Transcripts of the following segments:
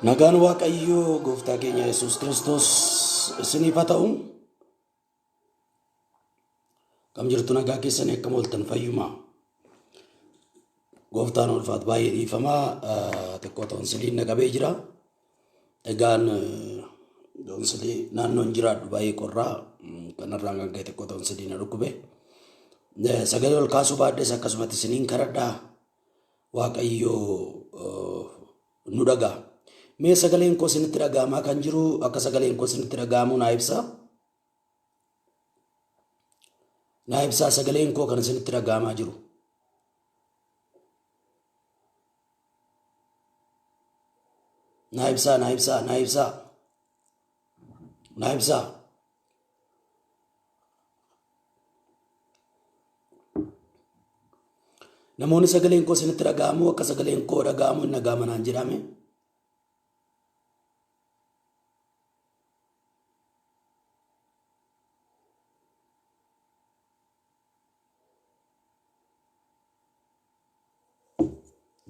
Nagaan Waaqayyoo gooftaa keenya Yesuus Kiristoos isiniif haa ta'u. Kam jirtu nagaa keessanii akkam ooltan fayyumaa. Gooftaan ulfaatu baay'ee dhiifamaa xiqqoo toonsiliin na qabee jira. Egaan toonsilii naannoon jiraadhu baay'ee qorraa kanarraan kan ka'e xiqqoo toonsilii na dhukkube. Sagalee ol kaasuu baaddees akkasumatti isiniin kadhadhaa Waaqayyoo nu dhagaa. Mee sagaleen koo isinitti dhaga'amaa kan jiru akka sagaleen koo isinitti dhaga'amu naa ibsaa. Naa ibsaa sagaleen koo kan isinitti dhaga'amaa jiru. Naa ibsaa, naa ibsaa, naa ibsaa. Naa ibsaa. Namoonni sagaleen koo isinitti dhaga'amu akka sagaleen koo dhaga'amu hin dhaga'amanaan jedhame.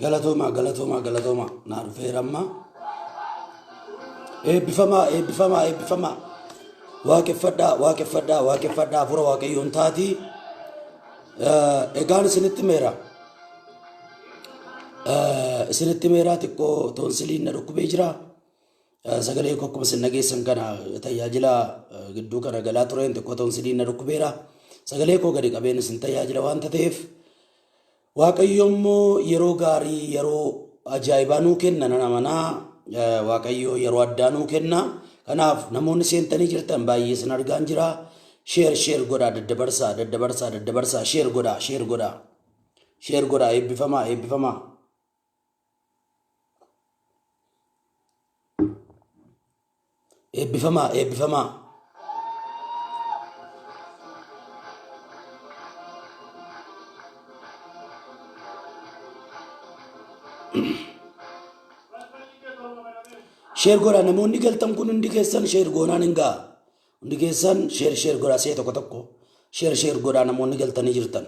Galatoma naa dhufeeramma. Eebbifamaa. Waaqeffadhaa fura Waaqayyoon taati. Egaan isinitti meeraa xiqqoo toonsiliin na dhukkubee jira. Sagalee koo akkuma isin dhageessan kana tajaajila gidduu kana galaa tureen xiqqoo toonsiliin na dhukkubeera. Sagalee koo gadi qabeen isin tajaajila waan ta'eef Waaqayyo immoo yeroo gaarii yeroo ajaa'ibaa nuu kenna nan amanaa. Waaqayyo yeroo addaa nuu kenna. Kanaaf namoonni seentanii jirtan baay'ee isin argaan jira. Sheer godhaa daddabarsaa sheer godhaa eebbifamaa. Sheer godhaa namoonni galtan kun hundi keessan sheer goonaan hin ga'a. Hundi keessan sheer godhaa see tokko sheer godhaa namoonni galtanii jirtan.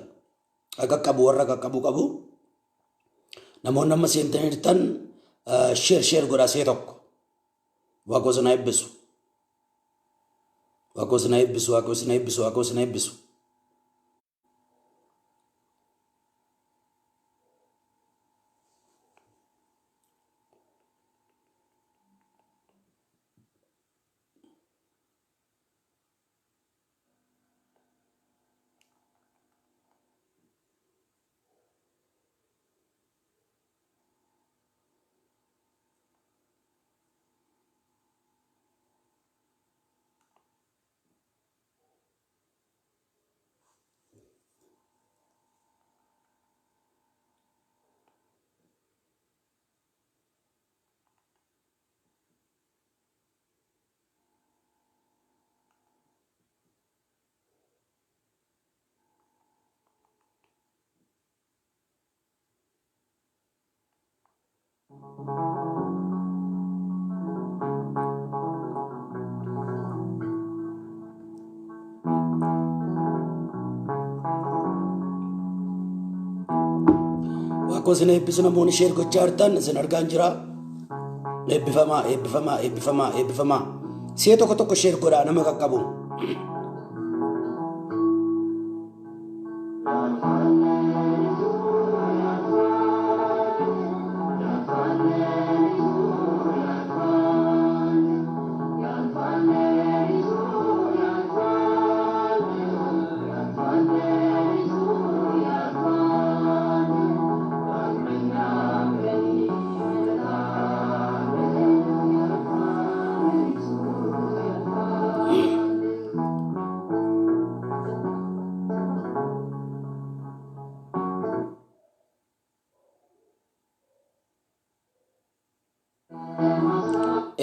Qaqqabu warra qaqqabu qabu. Namoonni amma seentanii jirtan sheer godhaa see tokko. Waaqoo sana eebbisu. Waaqoo sana eebbisu namoonni sheer gochaa jirtan isin argaan jira. Eebbifamaa. See tokko sheer godhaa nama qaqqabu.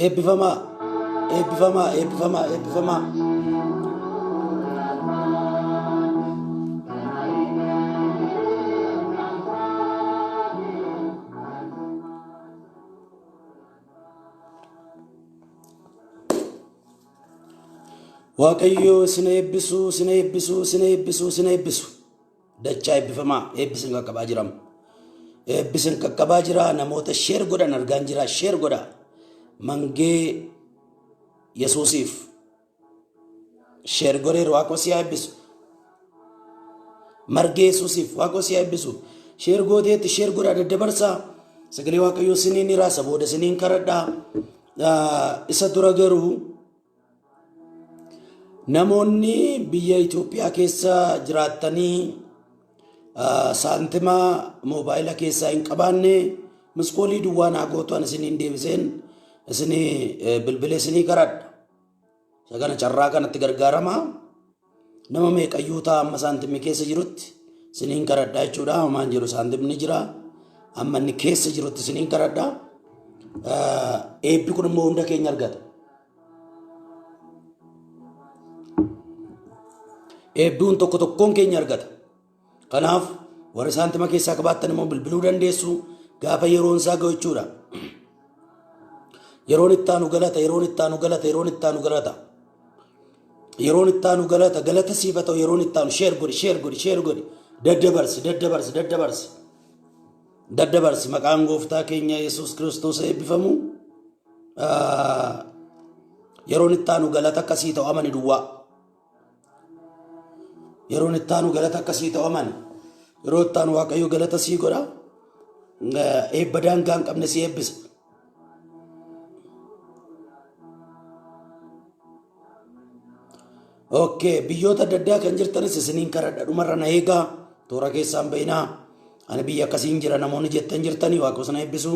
eebbifamaa, eebbifamaa, eebbifamaa, eebbifamaa. Waaqayyo isin eebbisu, isin eebbisu, isin eebbisu, isin eebbisu. Dachaa eebbifamaa, eebbisin qaqqabaa jiramu. Eebbisin qaqqabaa jira, namoota sheer godhan argaan jira, sheer godha. Mangee Yesuusiif sheer godheeru Waaqoo si eebbisu. Margee Yesuusiif Waaqoo si eebbisu. Sheer gooteetti sheer godha daddabarsaa. Sagalee Waaqayyo siniin iraasa booda siniin karadhaa. Isa dura garuu namoonni biyya Itoophiyaa keessa jiraatanii saantima moobaayila keessaa hin qabaanne miskoolii duwwaa naa gootuan isiniin deebiseen isinii bilbilee isinii karadha. Sagana carraa kanatti gargaaramaa. Nama meeqayyuu ta'a amma saantimni keessa jirutti isiniin karadhaa jechuudha. Ammaan jiru saantimni jira. Amma inni keessa jirutti isiniin karadhaa. Eebbi kun immoo hunda keenya argata. Eebbiin tokko tokkoon keenya argata. Kanaaf warri saantima keessaa qabaattan immoo bilbiluu dandeessu gaafa yeroon isaa ga'u jechuudha. Yeroon itti aanu galata, yeroon itti aanu galata, yeroon itti aanu galata. Yeroon itti aanu galata, galata siif haa ta'u yeroon itti aanu sheer godhi, sheer godhi, sheer godhi. Daddabarsi, daddabarsi, daddabarsi. Daddabarsi maqaan gooftaa keenya Yesuus Kiristoos eebbifamu. Yeroon itti aanu galata akkasii ta'u amani duwwaa. Yeroon itti aanu galata akkasii ta'u amani. Yeroo itti aanu Waaqayyo galata sii godha. Eebba daangaa hin qabne si eebbisa. Okay, biyyoota adda addaa kan jirtanis isiniin karadha dhumarra na eegaa. Toora keessaan bayinaa. Ani biyya akkasiin jira namoonni jettan jirtanii Waaqa sana eebbisu.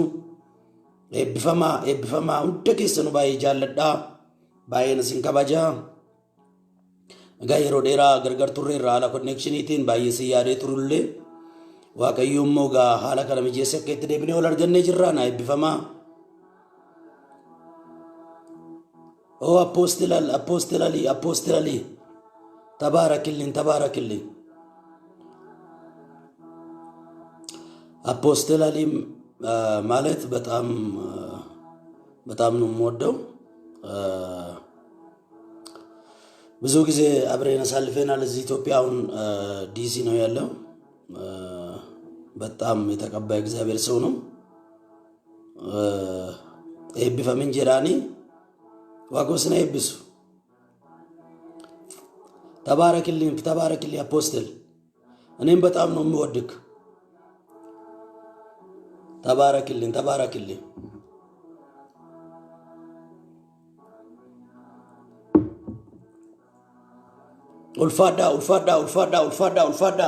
Eebbifamaa, eebbifamaa. Hunda keessanuu baay'ee jaalladhaa. Baay'een isin kabajaa. Egaa yeroo dheeraa gargar turreerra haala konneekshiniitiin baay'ee si yaadee turullee Waaqayyo immoo egaa haala kana mijeessee akka itti deebinee ol argannee jirra. Na eebbifamaa. Oh apostolal, apostolali, apostolali. Tabaarakilliin, tabaarakilliin. አፖስትላሊ ማለት በጣም በጣም ነው የምወደው። ብዙ ጊዜ አብረን አሳልፈናል። እዚህ ኢትዮጵያውን ዲሲ ነው ያለው። በጣም የተቀባይ እግዚአብሔር ሰው ነው። ኤቢፈምን ጀራኒ ዋጎስና ኤቢሱ ተባረክልኝ፣ ተባረክልኝ አፖስትል። እኔም በጣም ነው የምወድክ። ተባረክልኝ፣ ተባረክልኝ። ኡልፋዳ ኡልፋዳ ኡልፋዳ ኡልፋዳ ኡልፋዳ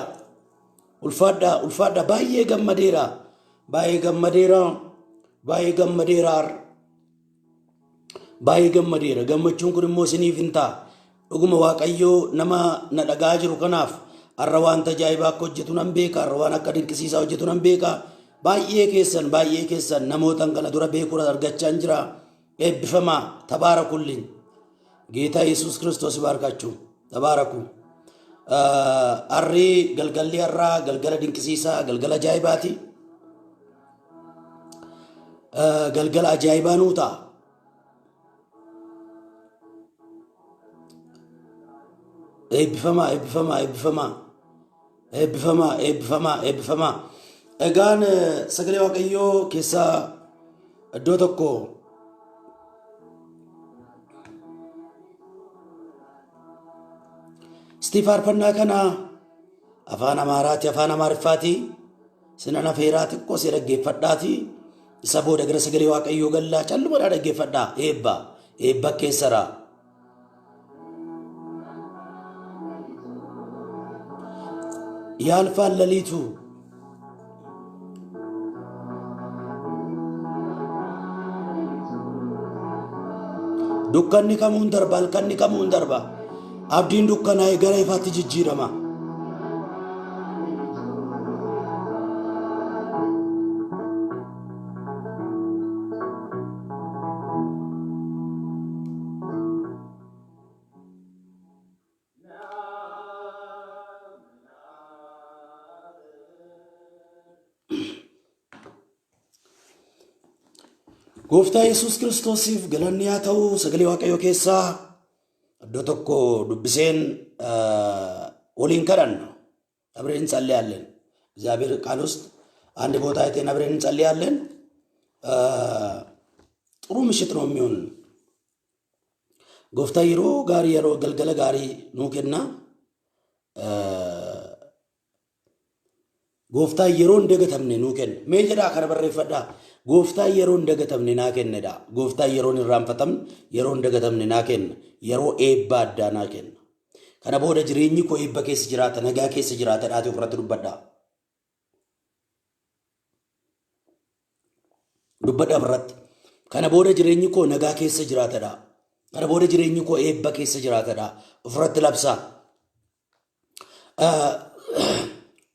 ኡልፋዳ ኡልፋዳ ባዬ ገመዴራ ባዬ ገመዴራ ባዬ ገመዴራር ባዬ ገመዴራ ገመቹን ኩን ሞ ሲኒፍንታ ዱጉማ ዋቀዮ ነማ ነደጋ ጅሩ ከናፍ አረዋን ተጃይባ ኮጀቱን አንቤካ አረዋን አካ ድንቅሲሳ ሆጀቱን አንቤካ ባዬ ኬሰን ነሞተን ከነ ዱረ ቤኩራ አርጋቻን ጅራ ኤብፈማ ተባረኩልኝ። ጌታ ኢየሱስ ክርስቶስ ይባርካችሁ። ተባረኩ። አሪ ገልገል ያራ ገልገለ ድንቅሲሳ ገልገለ አጃይባቲ ገልገለ አጃይባኑታ ኤብፈማ ኤብፈማ ኤብፈማ ኤብፈማ ኤብፈማ ኤብፈማ egaan sagalee waaqayyoo keessaa iddoo tokko faarfannaa kana afaan amaaraati afaan amaariffaati sinan afeeraa xiqqoo see dhaggeeffadhaati isa booda gara sagalee waaqayyoo gallaa callumadhaa dhaggeeffadhaa eebba keessara yaalfaan laliitu dukkanni kamuun darba halkanni kamuun darba abdiin dukkanaa'e gara ifaatti jijjiirama. Gooftaa Yesuus Kiristoosiif galanni haa ta'u. Sagalee Waaqayyoo keessaa iddoo tokko dubbiseen waliin kadhanna. አብረን እንጸልያለን። እግዚአብሔር ቃል ውስጥ አንድ ቦታ አይተን አብረን እንጸልያለን። ጥሩ ምሽት ነው የሚሆን። ጎፍታ yeroo gaarii yeroo galgala gaarii nuu kenna. Gooftaa yeroo hin dagatamne nuu kenna. Mee jedhaa kana barreeffadhaa. Gooftaa yeroo hin dagatamne naa kennedha. Gooftaa yeroo hin irraanfatamne yeroo hin dagatamne naa kenna. Yeroo eebba addaa naa kenna. Kana booda jireenyi koo eebba keessa jiraata, nagaa keessa jiraata dhaate ofirratti dubbadhaa. Dubbadhaa irratti. Kana booda jireenyi koo nagaa keessa jiraatadha. Kana booda jireenyi koo eebba keessa jiraatadha. Ofirratti labsaa.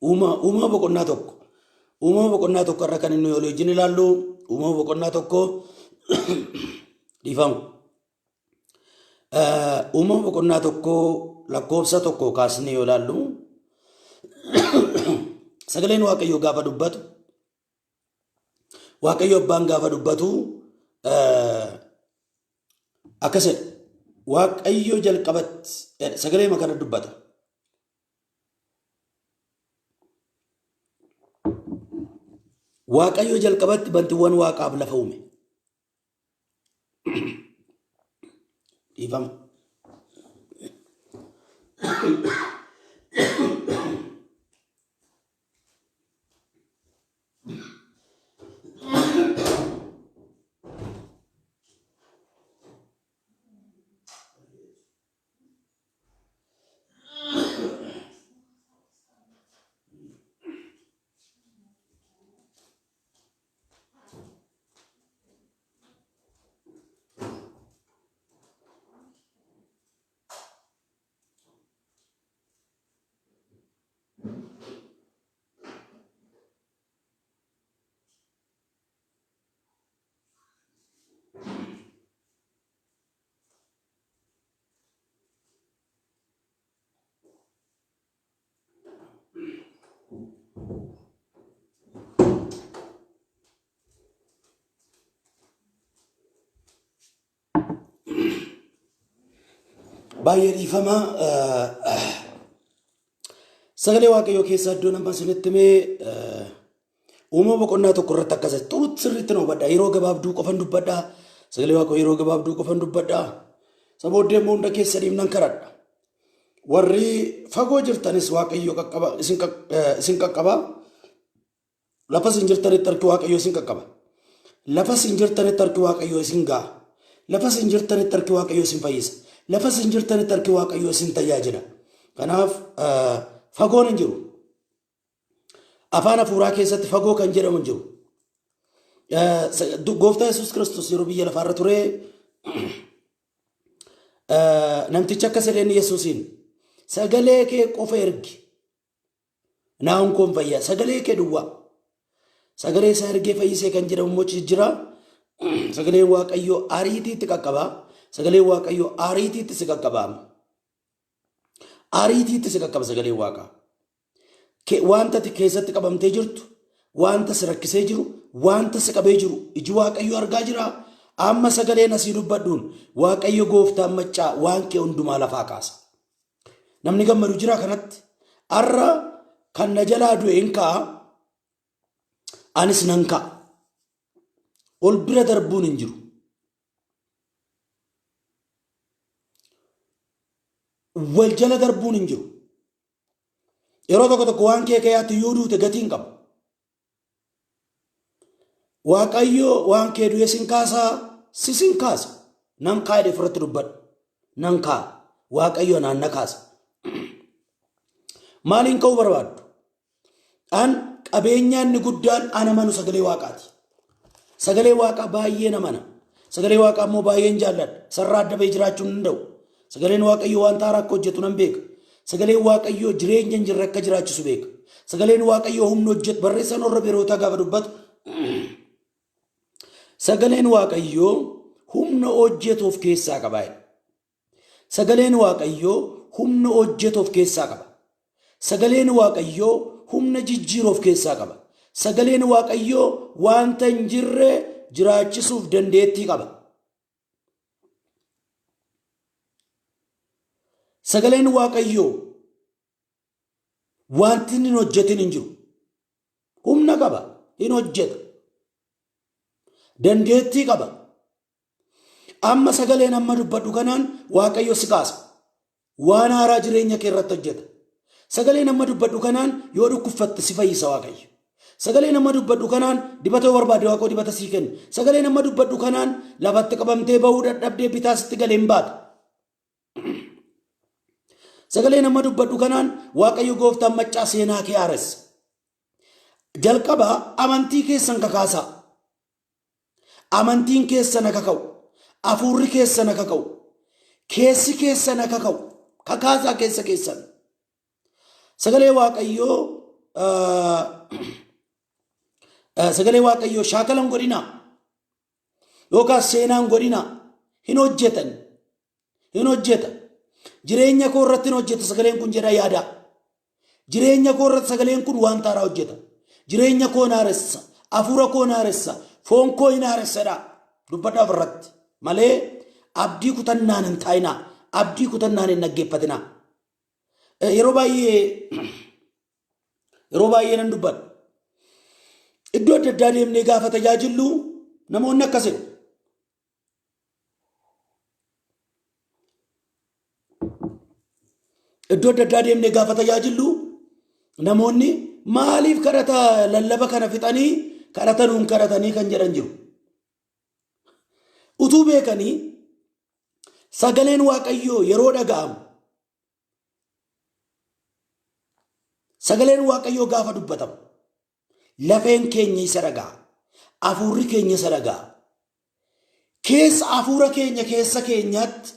Uumama boqonnaa tokko. Uumama boqonnaa tokko irra kan inni waliin ilaallu uumama boqonnaa tokko dhiifamu. Uumama boqonnaa tokko lakkoofsa tokko kaasnee yoo ilaallu sagaleen Waaqayyoo gaafa dubbatu Waaqayyo abbaan gaafa dubbatu akkasidha. Waaqayyo jalqabatti sagalee makana dubbata. Waaqayyo jalqabatti bantiiwwan waaqaaf lafa uume. Dhiifama. Baay'ee dhiifama. Sagalee Waaqayyoo keessaa iddoo nama isinitti himee uumama boqonnaa tokko irratti akkasatti xurutti sirriitti nu hubadhaa. Yeroo gabaabduu qofan dubbadhaa. Sagalee Waaqayyoo yeroo gabaabduu qofan dubbadhaa. Sabooddee immoo hunda keessaniif nan kadhadha. Warri fagoo jirtanis Waaqayyo qaqqaba isin qaqqaba. Lafa isin jirtanitti harki Waaqayyo isin qaqqaba. Lafa isin jirtanitti harki Waaqayyo isin ga'a. Lafa isin jirtanitti harki Waaqayyo isin fayyisa. Lafa isin jirtanitti harki Waaqayyo isin tajaajila. Kanaaf fagoon hin jiru. Afaan hafuuraa keessatti fagoo kan jedhamu hin jiru. Gooftaa Yesuus Kiristoos yeroo biyya lafaarra ture namticha akka sedeen Yesuusiin sagalee kee qofa ergi naa'uun koon fayyaa. Sagalee kee duwwaa. Sagalee isaa ergee fayyisee kan jedhamu mochi jira. Sagaleen Waaqayyoo ariitiitti qaqqabaa. Sagaleen Waaqayyoo ariitiitti si qaqqabaama. Ariitiitti si qaqqaba sagaleen Waaqaa. Wanta keessatti qabamtee jirtu, wanta si rakkisee jiru, wanta si qabee jiru iji Waaqayyoo argaa jira. Amma sagaleen asii dubbadhuun Waaqayyo gooftaan maccaa waan kee hundumaa lafaa kaasa. Namni gammadu jira kanatti. Arra kan na jalaa du'e hin ka'a. Anis nan ka'a. Ol bira darbuun hin jiru. Wal jala darbuun hin jiru. Yeroo tokko tokko waan kee keeyaatti yoo duute gatiin qabu. Waaqayyo waan kee du'e sin kaasaa sisin kaasa. Nan kaa'e irratti dubbadhu. Nan kaa'a. Waaqayyo naan na kaasa. Maaliin ka'uu barbaaddu? An qabeenyaan ni guddaan ana manu sagalee Waaqaati. Sagalee Waaqaa baay'ee namana. Sagalee Waaqaa immoo baay'een jaalladha. Sarraa adda bahee jiraachuu hin danda'u. Sagaleen Waaqayyo waan taaraa akka hojjetu nan beeka. Sagaleen Waaqayyo jireenya hin jirre akka jiraachisu beeka. Sagaleen Waaqayyo humna hojjetu barreessaan warra birootaa gaafa dubbatu. Sagaleen Waaqayyo humna hojjetu of keessaa qaba. Sagaleen Waaqayyo humna hojjetu of keessaa qaba. Sagaleen Waaqayyo humna jijjiiru of keessaa qaba. Sagaleen Waaqayyo wanta hin jirre jiraachisuuf dandeettii qaba. Sagaleen Waaqayyoo wanti hin hojjetin hin jiru. Humna qaba, hin hojjeta. Dandeettii qaba. Amma sagaleen amma dubbadhu kanaan Waaqayyo si kaasa. Waan haaraa jireenya kee irratti hojjeta. Sagaleen amma dubbadhu kanaan yoo dhukkubfatte si fayyisa Waaqayyo. Sagaleen amma dubbadhu kanaan dibata yoo barbaade Waaqayyo dibata sii kenna. Sagaleen amma dubbadhu kanaan lafatti qabamtee bahuu dadhabdee bitaa sitti galee hin baatu. Sagaleen amma dubbadhu kanaan Waaqayyo gooftaan maccaa seenaa kee haaressa. Jalqabaa amantii keessan kakaasaa. Amantiin keessan akka ka'u. Afuurri keessan akka ka'u. Keessi keessan akka ka'u. Kakaasaa keessa keessan. Sagalee Waaqayyoo shaakalan godhinaa. Yookaan seenaan godhinaa. Hin hojjetan. Hin hojjeta. Jireenya koo irratti hin hojjeta sagaleen kun jedha yaada. Jireenya koo irratti sagaleen kun waan taaraa hojjeta. Jireenya koo naaressa. Afuura koo naaressa. Foon koo hin haaressadha. Dubbadhaaf irratti. Malee abdii kutannaan hin taa'inaa. Abdii kutannaan hin dhaggeeffatinaa. Yeroo baay'ee nan dubbadha. Iddoo adda addaa deemnee gaafa tajaajillu namoonni akkasidha. Iddoo adda addaa deemnee gaafa tajaajillu namoonni maaliif kadhata lallaba kana fixanii kadhata nuun kadhatanii kan jedhan jiru. Utuu beekanii sagaleen Waaqayyoo yeroo dhaga'amu sagaleen Waaqayyoo gaafa dubbatamu lafeen keenya isa dhaga'a. Afuurri keenya isa dhaga'a. Keessa afuura keenya keessa keenyaatti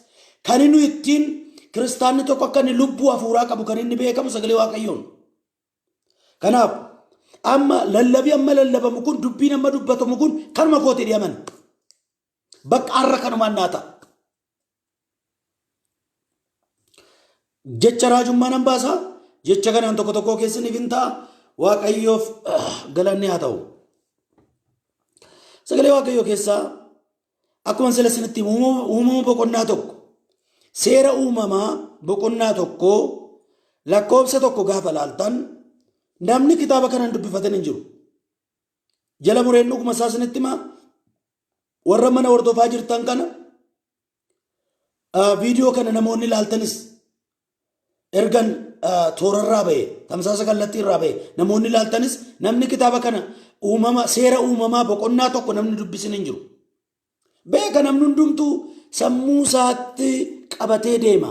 kan inni ittiin kiristaanni tokko akka inni lubbuu afuuraa qabu kan inni beekamu sagalee Waaqayyoon. Kanaaf amma lallabi amma lallabamu kun dubbiin amma dubbatamu kun kanuma kooti dhiyaman. Bakka har'a kanumaan naata. Jecha raajummaa nan baasa. Jecha kanaan tokko tokko keessaniif hin ta'a. Waaqayyoof galanni haa ta'u. Sagalee Waaqayyoo keessaa akkuma sila isinitti uumama boqonnaa tokko seera uumamaa boqonnaa tokko lakkoobsa tokko gaafa laaltan namni kitaaba kanaan dubbifatan hin jiru. Jala mureen dhuguma isaa isinitti himaa warra mana hordofaa jirtan kana viidiyoo kana namoonni laaltanis ergan toorarraa ba'e tamsaasa kallattii irraa ba'e namoonni laaltanis namni kitaaba kana seera uumamaa boqonnaa tokko namni dubbisin hin jiru. Beeka namni hundumtuu sammuu isaatti qabatee deema.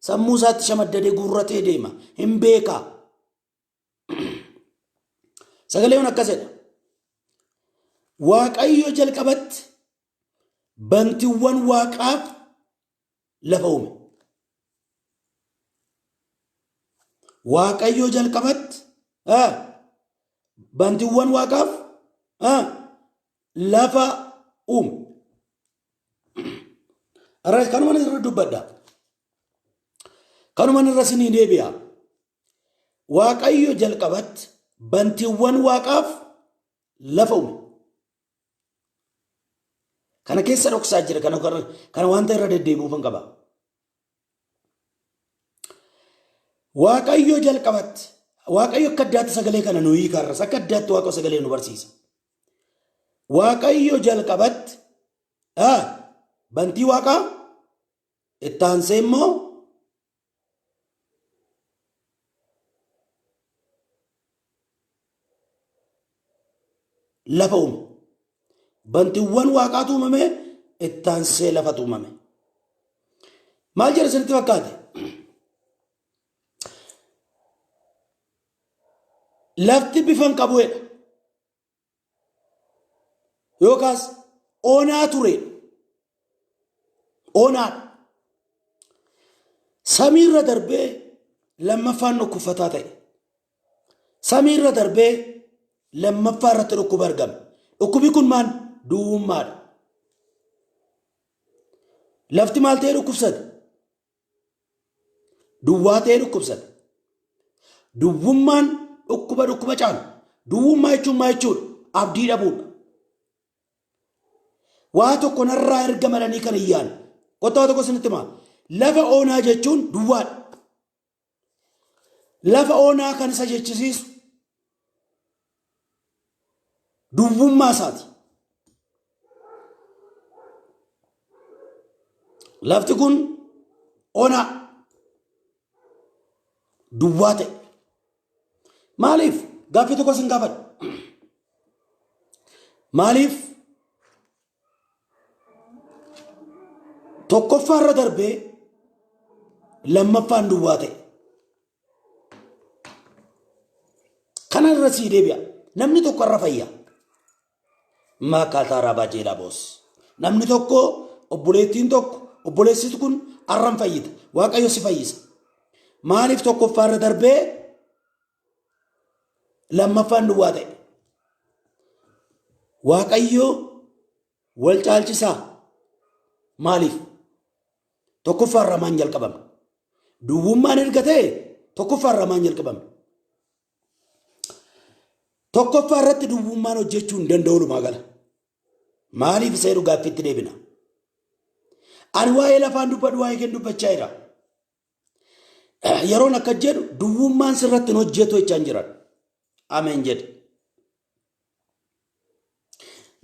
Sammuu isaatti shamaddadee guurratee deema. Hin beeka. Sagaleen akkasidha. Waaqayyo jalqabatti bantiiwwan waaqaaf lafa uume. Waaqayyo jalqabatti bantiiwwan waaqaaf lafa uume. Arras kanuma irra dubbadha. Kanuma irra sinii deebi'a. Waaqayyo jalqabatti bantiiwwan waaqaaf lafa uume. Kana keessa dhoksaa jira. Kana wanta irra deddeebi'uufan qaba. Waaqayyo jalqabatti. Waaqayyo akka addaatti sagalee kana nu hiikarras akka addaatti Waaqa sagalee nu barsiisa. Waaqayyo jalqabatti bantii waaqaa itti aansee immoo lafa uume. Bantiiwwan waaqaatu uumame itti aansee lafatu uumame. Maal jedha isinitti fakkaate? Lafti bifan qabuudha. Yookaas onaa ture. Onaadha. Samiirra darbee lammaffaan dhukkufataa ta'e. Samiirra darbee lammaffaa irratti dhukkuba argame. Dhukkubi kun maal? Duwwummaadha. Lafti maal ta'ee dhukkubsate? Duwwaa ta'ee dhukkubsate. Duwwummaan dhukkuba caalu. Duwwummaa jechuun maal jechuudha? Abdii dhabuudha. waa tokko narraa erga malanii kan iyyaan qotaa tokko sinitti himaa lafa oonaa jechuun duwwaadha. Lafa oonaa kan isa jechisiisu duwwummaa isaati. Lafti kun onaa duwwaa ta'e. Maaliif gaaffii tokko sin gaafadha. Maaliif tokkoffaarra darbee lammaffaan duwwaa ta'e? Kanarra sii deebi'a. Namni tokko irra fayya. Maakaataa raabaa jeelaa boos. Namni tokko obboleettiin tokko obboleessitu kun arran fayyita. Waaqayyo si fayyisa. Maaliif tokkoffaarra darbee lammaffaan duwwaa ta'e? Waaqayyo wal caalchisaa. Maaliif tokkoffaarra maan jalqabame? Duwwummaan erga ta'e tokkoffaarra maan jalqabame? Tokkoffaa irratti duwwummaan hojjechuu hin danda'u lumaa gala. Maaliif isa jedhu gaaffiitti deebina. Ani waa'ee lafaan dubbadhu waa'ee kee dubbachaa jira. Yeroon akka jedhu duwwummaan sirratti hin hojjetu jechaan jiran. Ameen jedhe.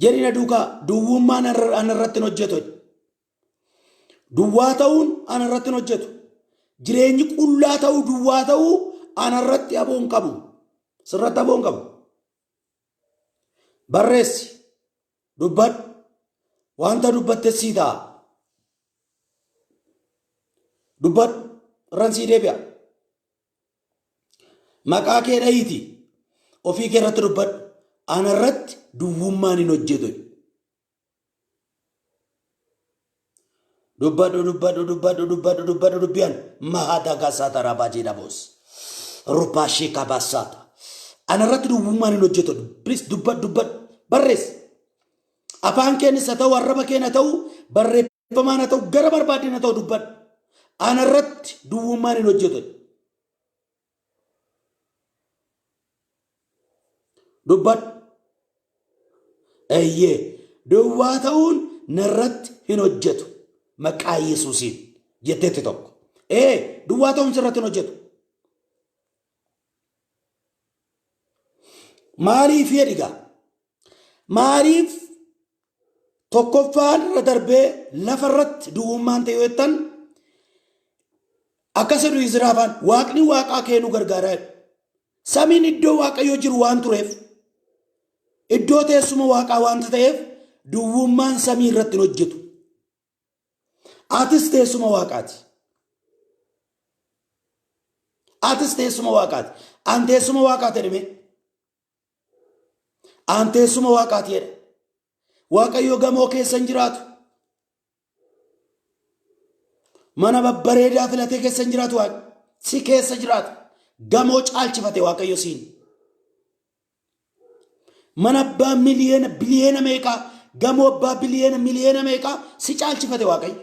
Jedhina duukaa duwwummaan ana irratti hin hojjetu. Duwwaa ta'uun ana irratti hin hojjetu. Jireenyi qullaa ta'uu duwwaa ta'uu ana irratti aboon qabu. Sirratti aboon qabu. Barreessi dubbadhu wanta dubbatte sii ta'a. Dubbadhu irraan sii deebi'a. Maqaa kee dhahiiti ofii kee irratti dubbadhu. Ana irratti duwwummaan hin hojjetu. Dubbadhu dubbiyaan mahaadaa gaasaata raabaa jeedha boos. Rupaashee kabaasaata. Ana irratti duwwummaan hin hojjetu. Please dubbadhu. Barreessi. Afaan keenis haa ta'u arraba keen haa ta'u barreeffamaan haa ta'u gara barbaadeen haa ta'u dubbadhu. Ana irratti duwwummaan hin hojjetu. Dubbadhu. Eeyyee duwwaa ta'uun narratti hin hojjetu. Maqaa Yesuusiin jetteetti tokko. Duwwaa ta'uun sirratti hin hojjetu. Maaliif jedhigaa? Maaliif tokkoffaan irra darbee lafa irratti duwwummaan ta'e yoo jettan akkas jedhu Izraafaan waaqni waaqaa kee nu gargaaraa jedhu. Samiin iddoo waaqayyoo jiru waan tureef iddoo teessuma waaqaa waanta ta'eef duwwummaan samii irratti hin hojjetu. Atis teessuma waaqaati. Atis teessuma waaqaati. An teessuma waaqaati jedhame. An teessuma waaqaati jedha. Waaqayyo gamoo keessa hin jiraatu. Mana babbareedaa filatee keessa hin jiraatu Waaqni. Si keessa jiraata. Gamoo caalchifate Waaqayyo siin. Mana abbaa biliyeena meeqaa gamoo abbaa miliyeena meeqaa si caalchifate Waaqayyo.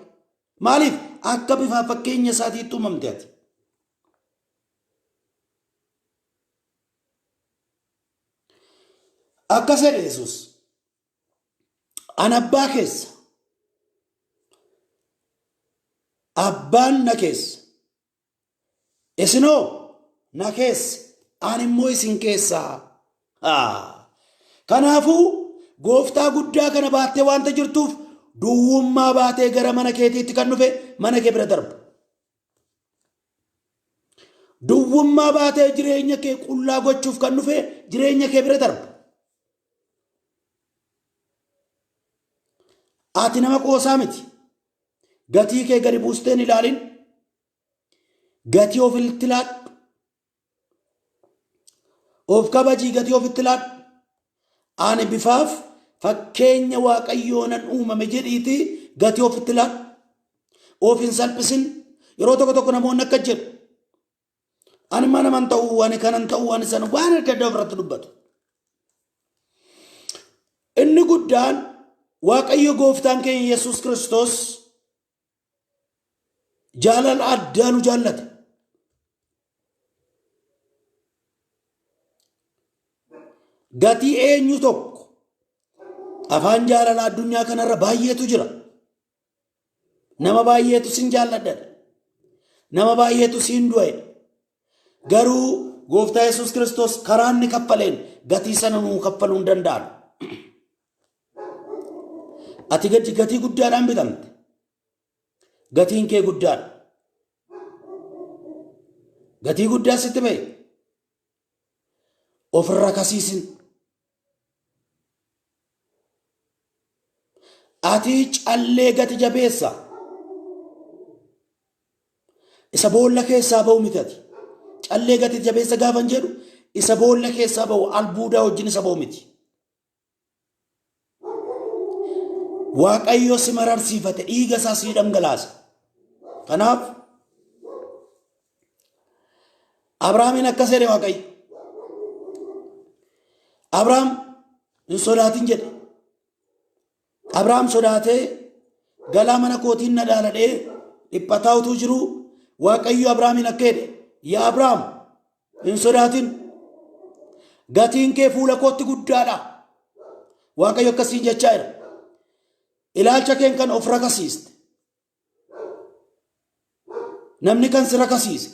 Maaliif? Akka bifa fakkeenya isaatiitti uumamte ati. Akkas jedhe Yesuus. An abbaa keessa. Abbaan na keessa. Isinoo na keessa. An immoo isin keessaa. Kanaafuu gooftaa guddaa kana baattee waanta jirtuuf duwwummaa baatee gara mana keetiitti kan dhufe mana kee bira darba. Duwwummaa baatee jireenya kee qullaa gochuuf kan dhufe jireenya kee bira darba. Ati nama qoosaa miti. Gatii kee gadi buusteen ilaalin. Gatii ofitti laadhu. Of kabajii gatii ofitti laadhu. Ani bifaaf fakkeenya waaqayyoonan uumame jedhiiti gatii ofitti laadhu. Of hin salphisin. Yeroo tokko namoonni akka jedhu. Ani mana man ta'uu, ani kanan ta'uu, ani sana waan adda addaa ofirratti dubbatu. Inni guddaan Waaqayyo gooftaan keenya Yesuus Kiristoos jaalala addaa nu jaallate. Gatii eenyu tokko afaan jaalala addunyaa kanarra baay'eetu jira. Nama baay'eetu sin jaalladha. Nama baay'eetu sin du'e. Garuu Gooftaa Yesuus Kiristoos karaa inni kaffaleen gatii sana nuu kaffaluu hin danda'an. Ati gatii guddaadhaan bitamte. Gatiin kee guddaadha. Gatii guddaa sitti ba'e. Ofirra kasiisin. Ati callee gati jabeessa. Isa boolla keessaa ba'u miti ati. Callee gati jabeessa gaafan jedhu isa boolla keessaa ba'u albuudaa wajjin isa ba'u miti. Waaqayyo si mararsiifate dhiiga isaa si dhangalaasa. Kanaaf Abrahaamin akkas jedhe Waaqayyo. Abrahaam hin sodaatin jedhe. Abrahaam sodaatee galaa mana kootiin na dhaaladhee dhiphataa utuu jiru Waaqayyo Abrahaamin akka jedhe yaa Abrahaam hin sodaatin gatiin kee fuula kootti guddaadha. Waaqayyo akkasiin jechaa jira. Ilaalcha keen kan of rakasiiste. Namni kan si rakasiise.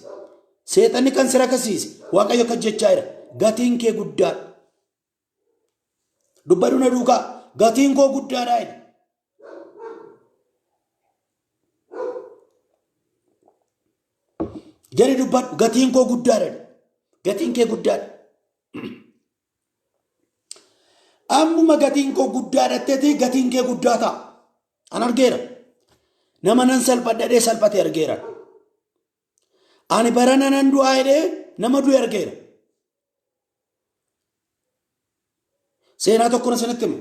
Seexanni kan si rakasiise. Waaqayyo akka jechaa jira. Gatiin kee guddaadha. Dubbadhu na duukaa. Gatiin koo guddaadha. Jari dubbadhu. Gatiin koo guddaadha. Gatiin kee guddaadha. Ammuma gatiin koo guddaadha ta'ee gatiin kee guddaa ta'a. An argeera. Nama nan salphadhadhee salphate argeera. Ani barana nan du'aa jedhee nama du'e argeera. Seenaa tokko na sanatti himu.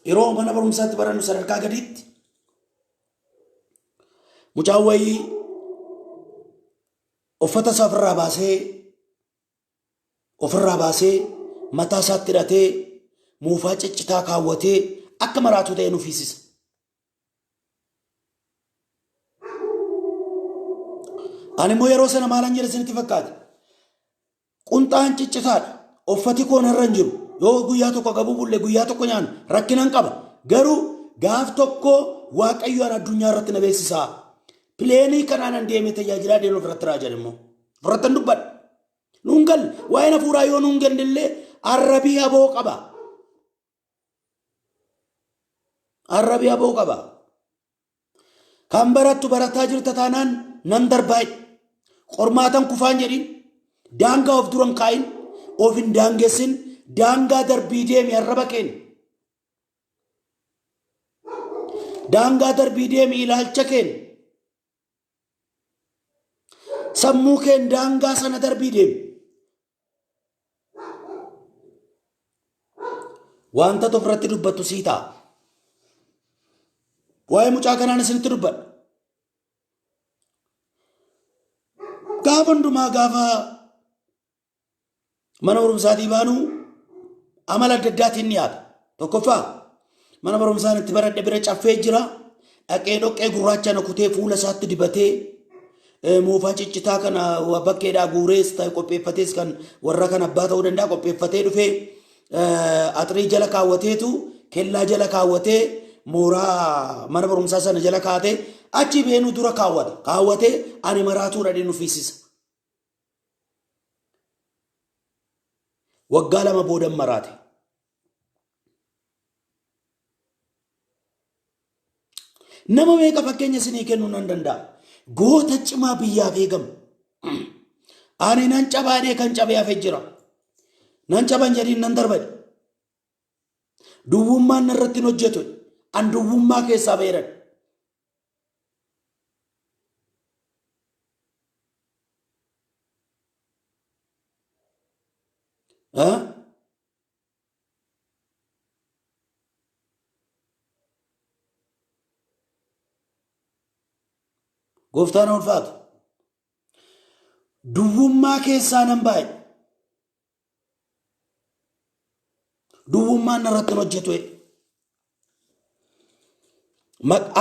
Yeroo mana barumsaatti barannu sadarkaa gadiitti mucaan wayii uffata isaa ofirraa baasee mataa isaatti hidhatee muufaa ciccitaa kaawwatee akka maraatu ta'e nu fiisisa. Ani immoo yeroo sana maalan jedhe isinitti fakkaate. Qunxaan ciccitaadha. Uffati koo narra hin jiru. Yoo guyyaa tokko gabuu bulle guyyaa tokko nyaannu rakkinaan qaba. Garuu gaaf tokko Waaqayyo addunyaa irratti na beeksisaa. Pileenii kanaan deemee tajaajilaa deemuu ofirratti raajaa immoo. Ofirratti hin dubbadhu. Nuun galle waa'ee hafuuraa yoo nuun galle illee arrabii aboo qaba. Arrabii aboo qaba. Kan barattu barataa jirta taanaan nan darbaa'e. Qormaatan kufaan jedhin daangaa of duran kaa'in of hin daangessin daangaa darbii deemi arraba keen. Daangaa darbii deemi ilaalcha keen. Sammuu keen daangaa sana darbii deemi. Wanta ofirratti dubbattu sii ta'a. Waa'ee mucaa kanaan isinitti dubbadha. Gaafa hundumaa gaafa mana barumsaatii baanu amala adda addaatiin ni yaada. Tokkoffaa mana barumsaan itti baradhe bira caffee jira. Dhaqee dhoqqee gurraacha na kutee fuula isaatti dibatee muufaa ciccitaa kana bakkeedhaa guurees ta'e qopheeffatees kan warra kan abbaa ta'uu danda'a qopheeffatee dhufee axrii jala kaawwateetu kellaa jala kaawwatee mooraa mana barumsaa sana jala kaatee achi beenuu dura kaawwatee ani maraatuu dhadhee nu fiisisa. Waggaa 2 booda maraate. Nama meeqa fakkeenya isinii kennuu nan danda'a. Goota cimaa biyyaaf eegamu. Ani nan cabaadhee kan cabee hafee jira. Nan caban jedhiin nan darbadhe. Duwwummaan narratti hin hojjetu. An duwwummaa keessaa beeran. Gooftaan ulfaatu. Duwwummaa keessaa nan baay'e. Duwwummaan narratti hin hojjetu.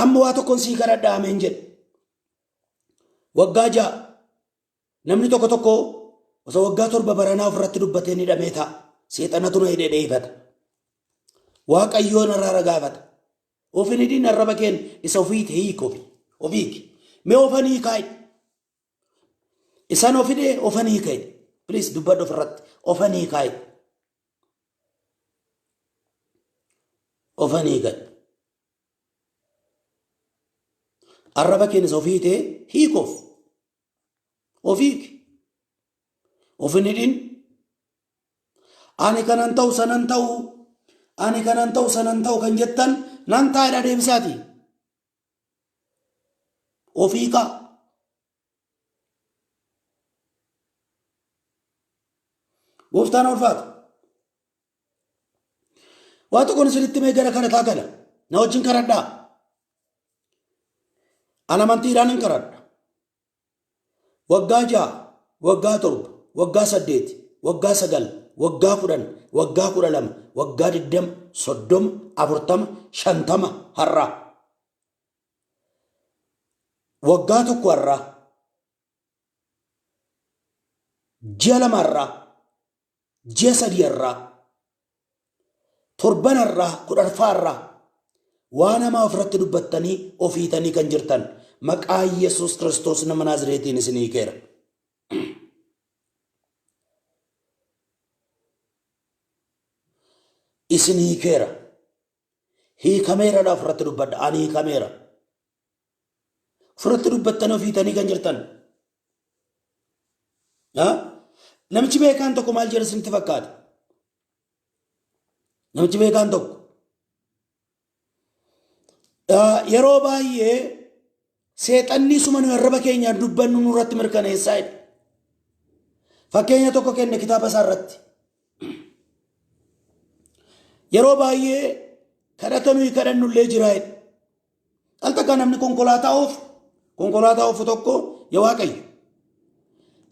Amma waa tokkoon sii kadhadhaa ameen jedhe. Waggaa 6 namni tokko osoo waggaa 7 baranaa ofirratti dubbatee ni dhamee ta'a. Seexanatu na hidhee dheeffata. waaqayyoon irraa gaafata. Ofin hidhiin arraba keen isa ofiiti hiikofi ofiiki mee ofanii kaa'e isan ofidee ofanii kaa'e please dubbadhu ofirratti ofanii kaa'e ofanii kaa'e arraba keen isa ofiite hiikof ofiiki ofin hidhiin ani kanan ta'u sanan ta'u ani kanan ta'u sanan ta'u kan jettan nan taa'edha deebisaati ofiika gooftaan ulfaatu waa tokkoon isinitti mee gara kana taagala na wajjin karadhaa ana amantiidhaan hin karadha waggaa 6 waggaa 7 waggaa 8 waggaa 9 waggaa 10 waggaa 12 waggaa 20 30 40 50 har'a waggaa tokko har'a ji'a 2 har'a ji'a 3 har'a torban har'a 10 har'a waan namaa ofirratti dubbattanii ofiitanii kan jirtan maqaa Yesuus Kiristoos nama Naazreetiin isinii keera. Isinii keera. Hiikameera dha ofirratti dubbadha. Ani hiikameera. Ofirratti dubbattanii ofiitanii kan jirtan. Namichi beekaan tokko maal jedha isinitti fakkaata? Namichi beekaan tokko yeroo baay'ee seexanni sumanu arraba keenyaan dubbannu nurratti mirkaneessaa jedha. Fakkeenya tokko kenne kitaaba isaa irratti. Yeroo baay'ee kadhata nuyi kadhannullee jira jedha. Al takka namni konkolaataa oofu tokko yaa Waaqayyo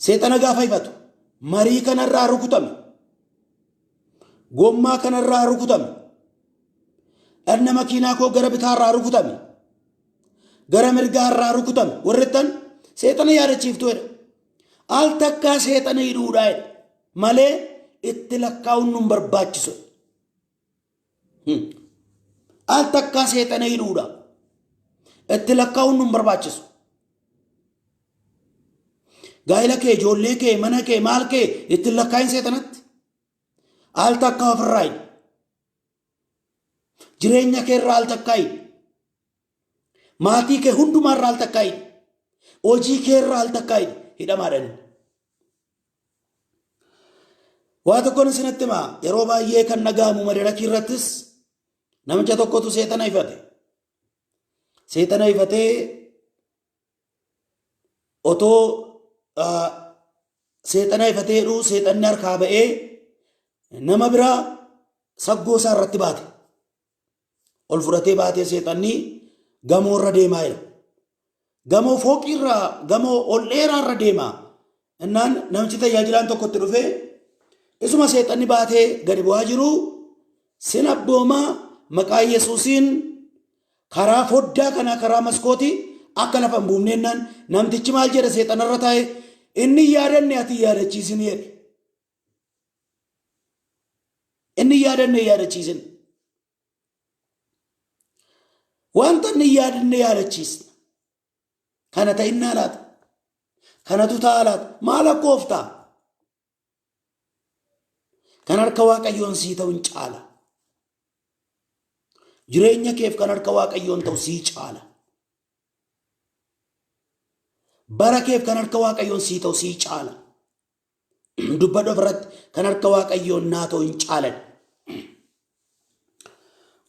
seexana gaafa ifatu marii kanarraa rukutame gommaa kanarraa rukutame dhanna makiinaa koo gara bitaarraa rukutame gara mirgaarraa rukutame warrettan seexana yaadachiiftu jedha. Al takkaa seexana hidhuudhaa jedha malee itti lakkaa'uun nun barbaachisu. Al takkaa seexana hidhuudha itti lakkaa'uun nun barbaachisu. Gaa'ila kee ijoollee kee mana kee maal kee itti lakkaa'in seexanatti al takkaa ofirraa hidhi. Jireenya kee irraa al takkaa hidhi. Maatii kee hundumaa irraa al takkaa hidhi. Hojii kee irraa al takkaa hidhi. Hidhamaadhaan waa tokkoon isinitti himaa yeroo baay'ee kan dhaga'amu madarakii irrattis namicha tokkotu seexana ifate. Seexana ifatee otoo seexana ifatee jedhu seexanni harkaa ba'ee nama biraa saggoo isaa irratti baate. Ol fudhatee baatee seexanni gamoo irra deemaa jira. Gamoo fooqiirraa gamoo ol dheeraa irra deemaa. Innaan namichi tajaajilaan tokkotti dhufee isuma seexanni baatee gadi bu'aa jiru sin abboomaa maqaa Yesuusiin karaa foddaa kanaa karaa maskootii akka lafa hin buufneennaan namtichi maal jedha seexanarra taa'e inni yaadanne ati yaadachiisin jedhe. Inni yaadanne yaadachiisin. Wanta inni yaadanne yaadachiisna. Kana ta'innaa laata. Kanatu ta'a laata. Maal akka ooftaa? Kan harka Waaqayyoon sii ta'u hin caala. Jireenya keef kan harka Waaqayyoon ta'u sii caala. Bara keef kan harka Waaqayyoon sii ta'u sii caala. Dubbadhu ofirratti kan harka Waaqayyoon naa ta'u hin caalan.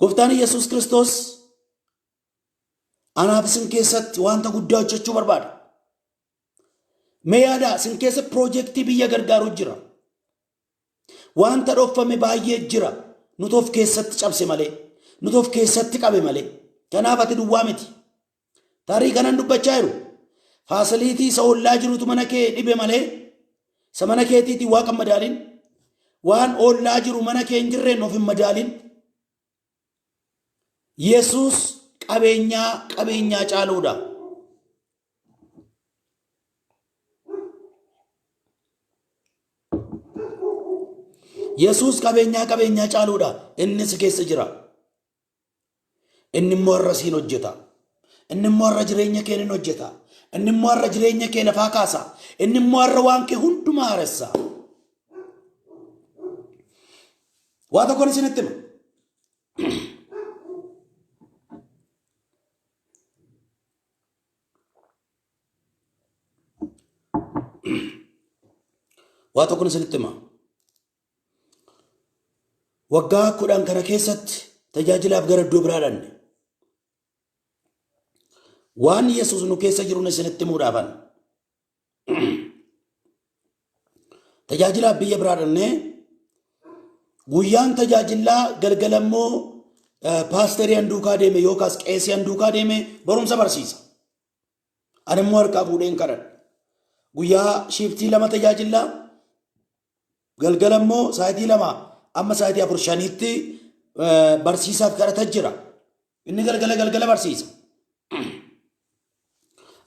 Gooftaan Yesuus Kiristoos anaaf isin keessatti wanta guddaa hojjechuu barbaada. Mee yaadaa isin keessa piroojeektii biyya gargaaruu jira. Wanta dhoofame baay'ee jira. Nuti of keessatti cabse malee. Nuti of keessatti qabe malee. Kanaaf ati duwwaa miti. Tarii kanan dubbachaa jiru. Faasiliitii isa ollaa jirutu mana kee dhibe malee. Isa mana keetiitii waa kan madaalin. Waan ollaa jiru mana kee hin jirreen of hin madaalin. Yesuus qabeenyaa caaluudha. Yesuus qabeenyaa caaluudha. Inni si keessa jira. Inni immoo har'a siin hojjeta. Inni immoo har'a jireenya kee ni hojjeta. Inni immoo har'a jireenya kee lafaa kaasa. Inni immoo har'a waan kee hundumaa haaressa. Waa tokkoon isinitti hima. Waa tokkoon isinitti hima. Waggaa 10 kana keessatti tajaajilaaf gara iddoo biraa dhanne. Waan Yesuus nu keessa jiru isinitti himuudhaafan. Tajaajilaaf biyya biraa dhanne guyyaan tajaajilaa galgalammoo paasteriin duukaa deeme yookaas qeesiin duukaa deeme barumsa barsiisa. Ani immoo harkaa fuudheen kadhadha. Guyyaa shiftii 2 tajaajilaa galgalammoo sa'aatii 2 amma sa'aatii 4-5tti barsiisaaf kadhata jira. Inni galgala barsiisa.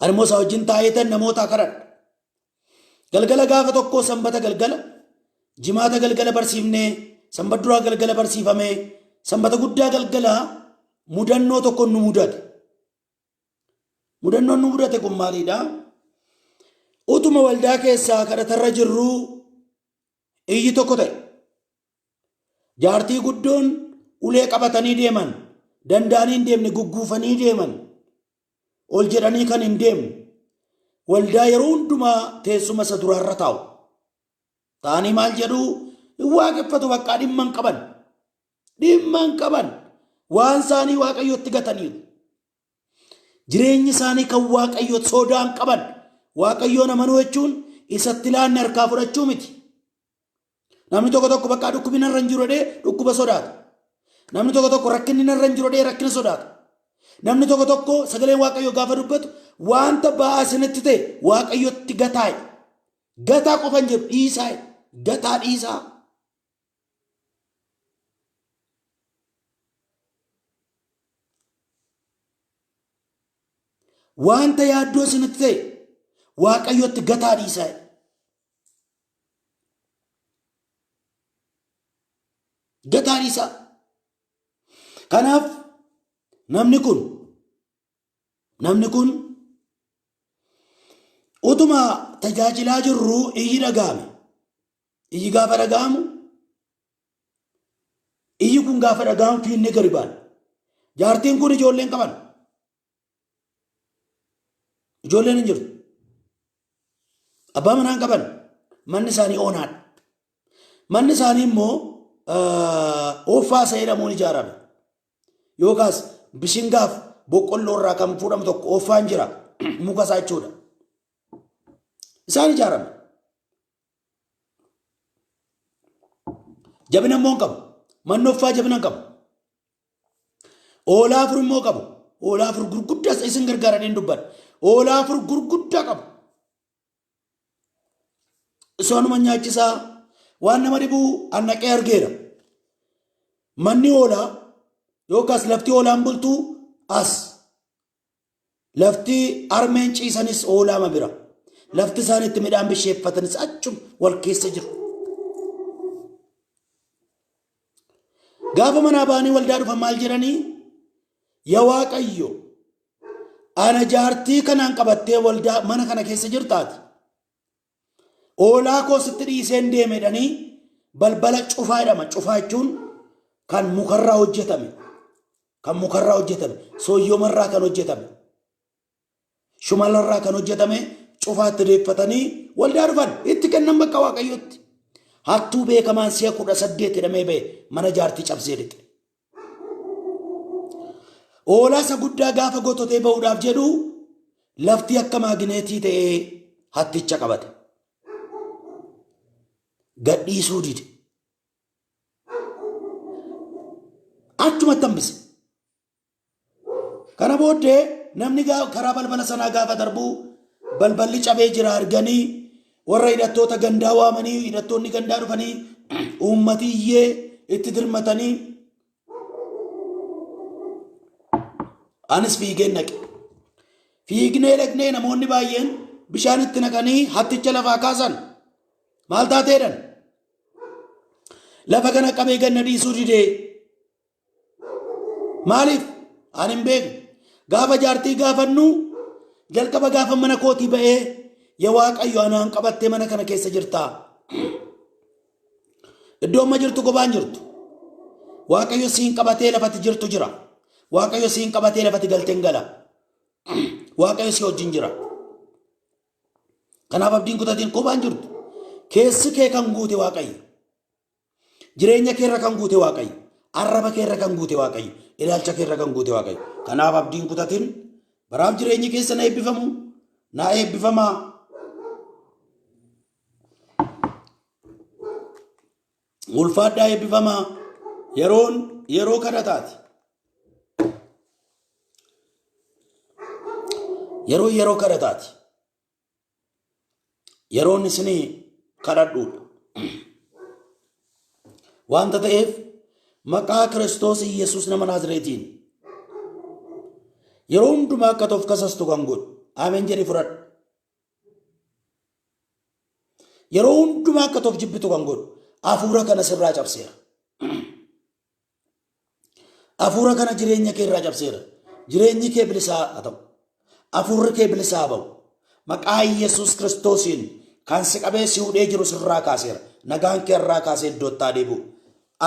Ani immoo isaa wajjin taa'eetan namoota kadhadha. Galgala gaafa tokko sanbata galgala, jimaata galgala barsiifnee, sanbata duraa galgala barsiifamee, sanbata guddaa galgala mudannoo tokko nu mudate. Mudannoon nu mudate kun maaliidha? Utuma waldaa keessaa kadhatarra jirru iyyi tokko ta'e. Jaartii guddoon ulee qabatanii deeman, danda'anii hin deemne gugguufanii deeman, ol jedhanii kan hin deemne. Waldaa yeroo hundumaa teessuma isa duraarra taa'u. Taanii maal jedhu waaqeffatu bakka dhimma hin qaban. Dhimma hin qaban. Waan isaanii waaqayyotti gataniiru. Jireenyi isaanii kan waaqayyotti sodaa hin qaban. Waaqayyoon amanuu jechuun isatti laanne harkaa fudhachuu miti. Namni tokko bakka dhukkubni narra hin jiru jedhee dhukkuba sodaata. Namni tokko rakkinni narra hin jiru jedhee rakkina sodaata. Namni tokko sagaleen waaqayyoo gaafa dubbatu wanta ba'aa isinitti ta'e waaqayyotti gataa. Gataa qofa hin jiru dhiisaa. Gataa dhiisaa. Wanta yaaddoo isinitti ta'e waaqayyotti gataa dhiisaa. Gataa dhiisaa. Kanaaf namni kun utuma tajaajilaa jirru iyyi dhaga'ame. Iyyi gaafa dhaga'amu, iyyi kun gaafa dhaga'amu fiinnee gadi ba'an. Jaartiin kun ijoolleen qaban. Ijoolleen hin jirtu. Abbaa manaan qaban. Manni isaanii oonaadha. Manni isaanii immoo ooffaa isa jedhamuun ijaarame. Yookaas bishingaaf boqqolloo irraa kan fuudhamu tokko ooffaan jira. Muka isaa jechuudha. Isaan ijaarame. Jabina immoo hin qabu. Manni ooffaa jabina hin qabu. Oolaa afur immoo qabu. Oolaa afur gurguddaa isin gargaaranii dubbadha. Oolaa afur gurguddaa qabu. Isaanuma nyaachisaa waan nama dhibuu annaqee argeera. Manni oolaa yookaas lafti oolaan bultuu as. Lafti armeen ciisanis oolaama bira. Lafti isaaniitti midhaan bisheeffatanis achuma wal keessa jiru. Gaafa manaa ba'anii waldaa dhufan maal jedhanii? Yaa Waaqayyo, ana jaartii kanaan qabattee waldaa mana kana keessa jirtaati. Oolaa koo sitti dhiiseen deemedhanii balbala cufaa jedhama. Cufaa jechuun kan mukarraa hojjetame. Kan mukarraa hojjetame. Sooyyoomarraa kan hojjetame. Shumalarraa kan hojjetame cufaatti deeffatanii waldaa dhufan itti kennan bakka Waaqayyotti. Hattuu beekamaan si'a 18 jedhamee ba'e mana jaartii cabsee dhiqe. Oolaa isa guddaa gaafa gototee ba'uudhaaf jedhu lafti akka maagineetii ta'ee hatticha qabate. Gadhiisuu dide. Achumatti hambise. Kana booddee namni karaa balbala sanaa gaafa darbu balballi cabee jira arganii warra hidhattoota gandaa waamanii hidhattoonni gandaa dhufanii uummatii iyyee itti dirmatanii anis fiigeen naqe. Fiignee dhaqnee namoonni baay'een bishaan itti naqanii hatticha lafaa kaasan. Maal taateedhan? lafa kana qabee ganna dhiisuu didee maaliif ani hin beeku gaafa jaartii gaafannu jalqaba gaafa mana kootii ba'ee yaa Waaqayyo anaan qabattee mana kana keessa jirtaa iddoo amma jirtu kophaan jirtu Waaqayyo siin qabatee lafatti jirtu jira Waaqayyo siin qabatee lafatti galteen gala Waaqayyo si wajjin jira kanaaf abdiin kutatiin kophaan jirtu keessi kee kan guute Waaqayyo jireenya kee irra kan guute Waaqayyo arraba kee irra kan guute Waaqayyo ilaalcha kee irra kan guute Waaqayyo kanaaf abdiin kutatiin baraaf jireenyi keessa na eebbifamu na eebbifamaa ulfaadhaa eebbifamaa yeroon yeroo kadhataati yeroo kadhataati yeroon isinii kadhadhuudha wanta ta'eef maqaa Kiristoos Yesuus nama Naazreetiin yeroo hundumaa akka toof kasastu kan godhu ameen jedhi fudhadhu yeroo hundumaa akka toof jibbitu kan godhu afuura kana sirraa cabseera afuura kana jireenya kee irraa cabseera jireenyi kee bilisaa haa ta'u afuurri kee bilisaa haa ba'u maqaa Yesuus Kiristoosiin kan si qabee si hudhee jiru sirraa kaaseera nagaan kee irraa kaasee iddootti adeebi'u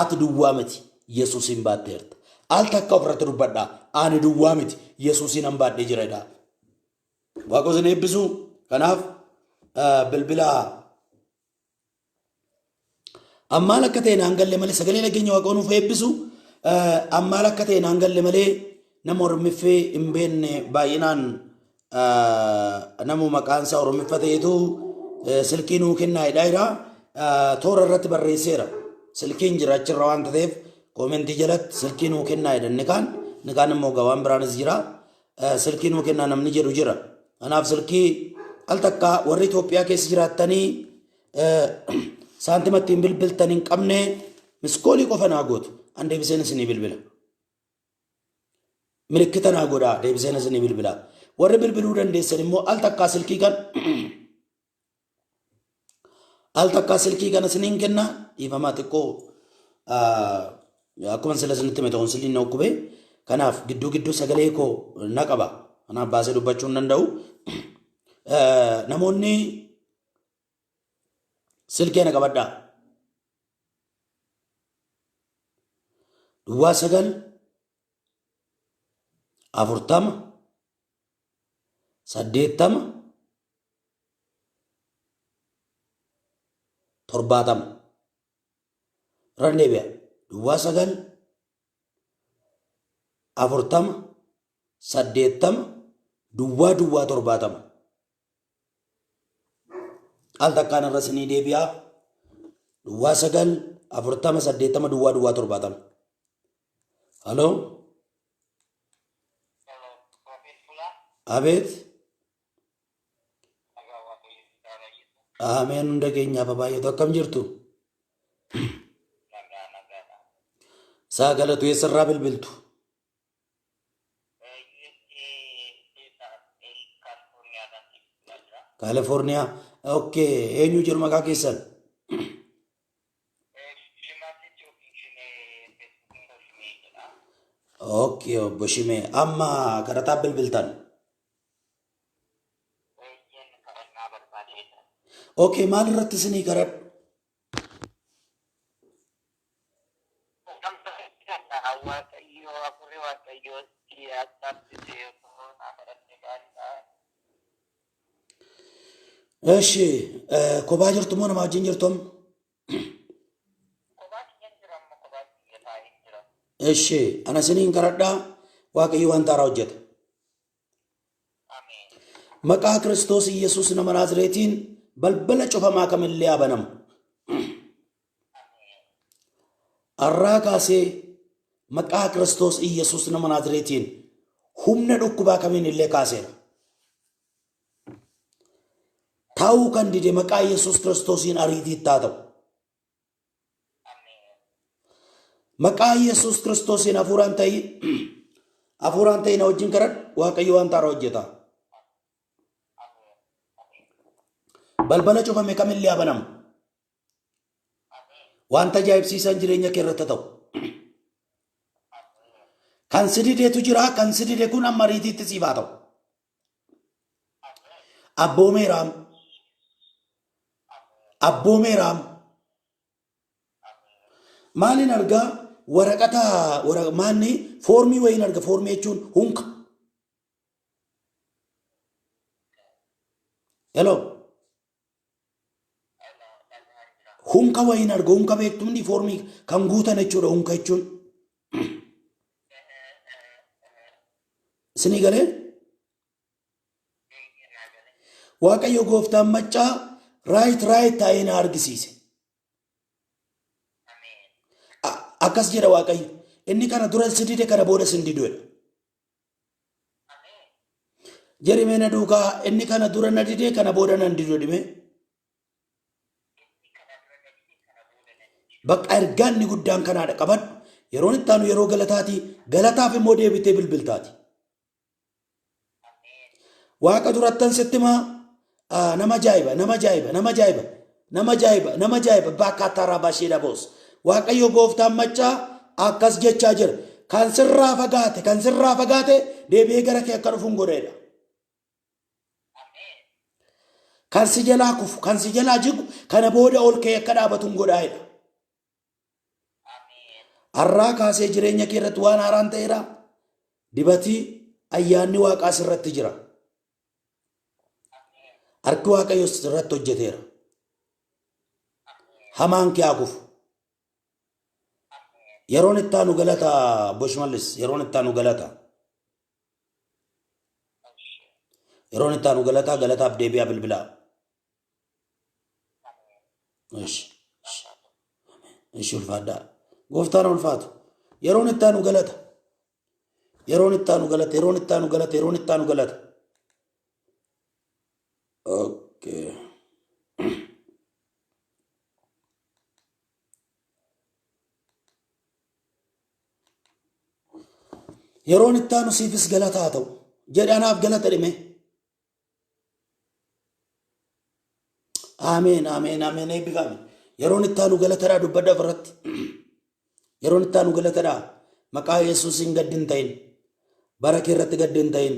ati duwwaa miti Yesuusin baatteerta al takka ofirratti dubbadhaa ani duwwaa miti Yesuusin an baadhee jiradha Waaqni isin eebbisu kanaaf bilbila ammaal akka ta'e naan galle malee sagalee nageenya Waaqni nuuf eebbisu ammaal akka ta'e naan galle malee nama Oromiffee hin beekne baay'inaan namu maqaan isaa Oromiffa ta'etu silkii nuu kennaa hidhaa toora irratti barreesseera silkiin jira achirra waan ta'eef koomentii jalatti silkii nuu kennaa hidhan ni kaan immoo gawaan biraanis jira silkii nuu kennaa namni jedhu jira kanaaf silkii al takka warri Itoophiyaa keessa jiraattanii saantima ittiin bilbiltan hin qabne miskoolii qofa naa gootu an deebiseen isinii bilbila milikkita naa godhaa deebiseen isinii bilbila warri bilbiluu dandeessan immoo al takkaa silkii kan isiniin kenna dhiifamaa xiqqoo akkuma sila isinitti hime ta'uun siliin na ukkube kanaaf gidduu sagalee koo na qaba kanaaf baasee dubbachuu hin danda'u namoonni silkee na qabadhaa duwwaa 9 40 80 70 randeebi'a duwwaa 9 40 80 duwwaa 70 al takkaan irra isinii deebi'aa duwwaa 9 40 80 duwwaa 70 halo abeet ameen hunda keenyaaf baay'eetu akkam jirtu saagalatu eessarraa bilbiltu Kaalifoorniyaa okay eenyu jiru maqaa keessan okay obbo Shimee amma kadhataa bilbiltan okay maal irratti isinii kadhadhu እሺ kophaa jirtu moo nama wajjin jirtu እሺ ana isiniin kadhadhaa Waaqayyo waan taaraa hojjeta maqaa Kiristoos Yesuus nama Naazreetiin balbala cufamaa kamillee abanamu arraa kaasee maqaa Kiristoos Yesuus nama Naazreetiin humna dhukkubaa kamiinillee kaaseera taa'uu kan dide maqaa Yesuus Kiristoosiin ariitiitti haa ta'u maqaa Yesuus Kiristoosiin hafuuraan ta'ii na wajjin kadhadhu Waaqayyo waan taaraa hojjeta balbala cufame kamillee abanamu wanta ajaa'ibsiisan jireenya kee irratti ta'u. Kan sidideetu jira, kan sidide kun amma riitiitti siif haa ta'u. Abboomeeraam, abboomeeraam. Maalin argaa waraqata maanni foormii wayiin arga, foormii jechuun hunka. Hello. Hunka wayiin arga, hunka beektumni foormii kan guutan jechuudha hunka jechuun. Isinii galee? Waaqayyo gooftaan maccaa raayit taa'ee na argisiise. Akkas jedha Waaqayyo. Inni kana dura sidide kana booda sindiduudha. Jerimee na duukaa inni kana dura na didee kana booda nan diduu dhime. Bakka ergaan ni guddaan kanaadha qabadhu. Yeroon itti aanu yeroo galataati. Galataaf immoo deebitee bilbiltaati. Waaqa durattan sittimaa nama ajaa'iba, nama ajaa'iba, nama ajaa'iba, nama ajaa'iba, nama ajaa'iba bakka attaaraa baasheedha boos. Waaqayyo gooftaan maccaa akkas jechaa jira. Kan sirraa fagaate deebi'ee gara kee akka dhufuun godheedha. Kan si jalaa kufu, kan si jalaa jigu kana booda ol kee akka dhaabatuun godhaa'edha. Har'aa kaasee jireenya kee irratti waan haaraan ta'eera. Dibatii ayyaanni waaqaa sirratti jira. Harki Waaqayyo sirratti hojjeteera. Hamaan kee haa kufu. Yeroon itti aanu galata Boshmallis, yeroon itti aanu galata. Yeroon itti aanu galata, galataaf deebi'aa bilbilaa. Ishi ulfaadhaa. Gooftaan ulfaatu. Yeroon itti aanu galata. Yeroon itti aanu galata, yeroon itti aanu galata, yeroon itti aanu galata. Okay. Yeroon itti aanu siifis galata haa ta'u. Jedhi anaaf galata dhime. Ameen, ameen, ameen eebbifame. Yeroon itti aanu galatadhaa dubbadhaaf irratti. Yeroon itti aanu galatadhaa. Maqaa Yesuusiin gaddi hin ta'in. Bara kee irratti gaddi hin ta'in.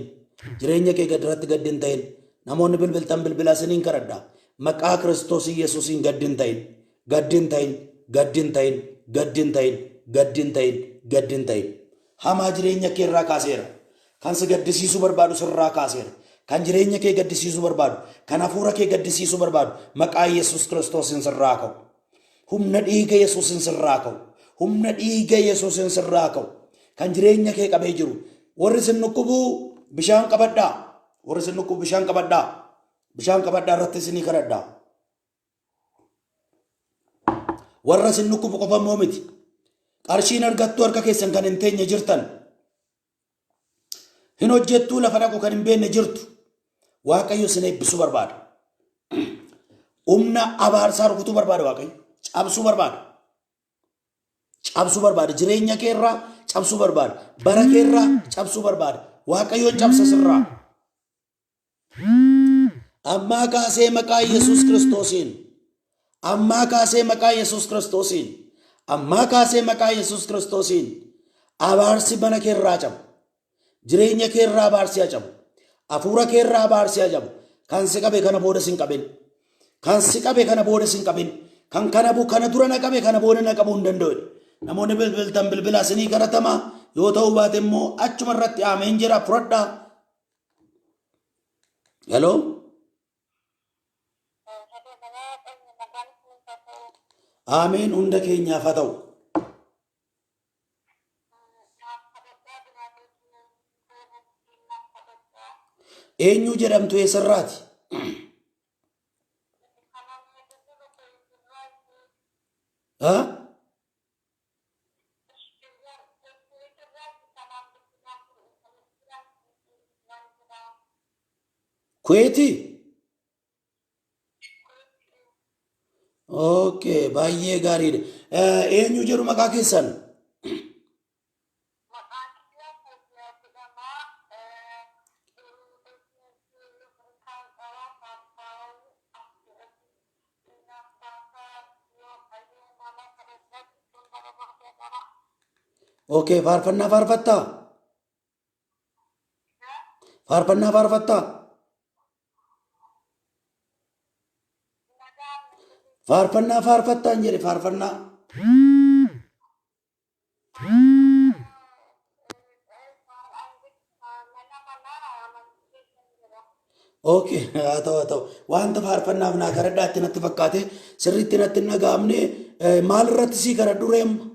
Jireenya kee irratti gaddi hin ta'in. Namoonni bilbiltan bilbilaa isiniin kadhadhaa. Maqaa Kiristoos Yesuusiin gaddi hin ta'in. Gaddi hin ta'in. Gaddi hin ta'in. Gaddi hin ta'in. Gaddi hin ta'in. Gaddi hin ta'in. Hamaa jireenya kee irraa kaaseera. Kan si gaddisiisuu barbaadu sirraa kaaseera. Kan jireenya kee gaddisiisuu barbaadu, kan hafuura kee gaddisiisuu barbaadu, maqaa Yesuus Kiristoosiin sirraa ka'u. Humna dhiiga Yesuusiin sirraa ka'u. Humna dhiiga Yesuusiin sirraa ka'u. Kan jireenya kee qabee jiru. Warri sin dhukkubu bishaan qabadhaa. Warri sin dhukkubu bishaan qabadhaa. Bishaan qabadhaa irratti isinii kadhadhaa. Warra sin dhukkubu qofa immoo miti. Qarshiin argattu harka keessan kan hin teenye jirtan. Hin hojjettuu lafa dhaqu kan hin beekne jirtu. Waaqayyo sin eebbisuu barbaada. Humna abaarsaa rukutuu barbaada Waaqayyo. Cabsuu barbaada. Cabsuu barbaada. Jireenya kee irraa cabsuu barbaada. Bara kee irraa cabsuu barbaada. Waaqayyoon cabsa sirraa. Ammaa kaasee maqaa Yesuus Kiristoosiin. Ammaa kaasee maqaa Yesuus Kiristoosiin. Ammaa kaasee maqaa Yesuus Kiristoosiin. Abaarsi mana kee irraa cabu. Jireenya kee irraa abaarsi haa cabu. Hafuura kee irraa abaarsi haa cabu. Kan si qabe kana booda sin qabin. Kan si qabe kana booda sin qabin. Kan kana dura na qabe kana booda na qabuu hin danda'u. Namoonni bilbiltan bilbilaa isinii kadhatamaa yoo ta'uu baate immoo achuma irratti ameen jedhaa fudhadhaa. Hello? Ameen hunda keenyaaf haa ta'u. Eenyu jedhamtu eessarraati? Kuweeti? Okay, baay'ee gaariidha. Eenyu jedhu maqaa keessan? Okay, faarfannaa faarfattaa? Faarfannaa faarfattaa? Faarfannaa faarfattaa hin jedhe faarfannaa. Okay, haa ta'u. Wanta faarfannaaf naa garadhaatti natti fakkaate sirriitti natti hin dhaga'amne maal irratti sii garadhu reemma?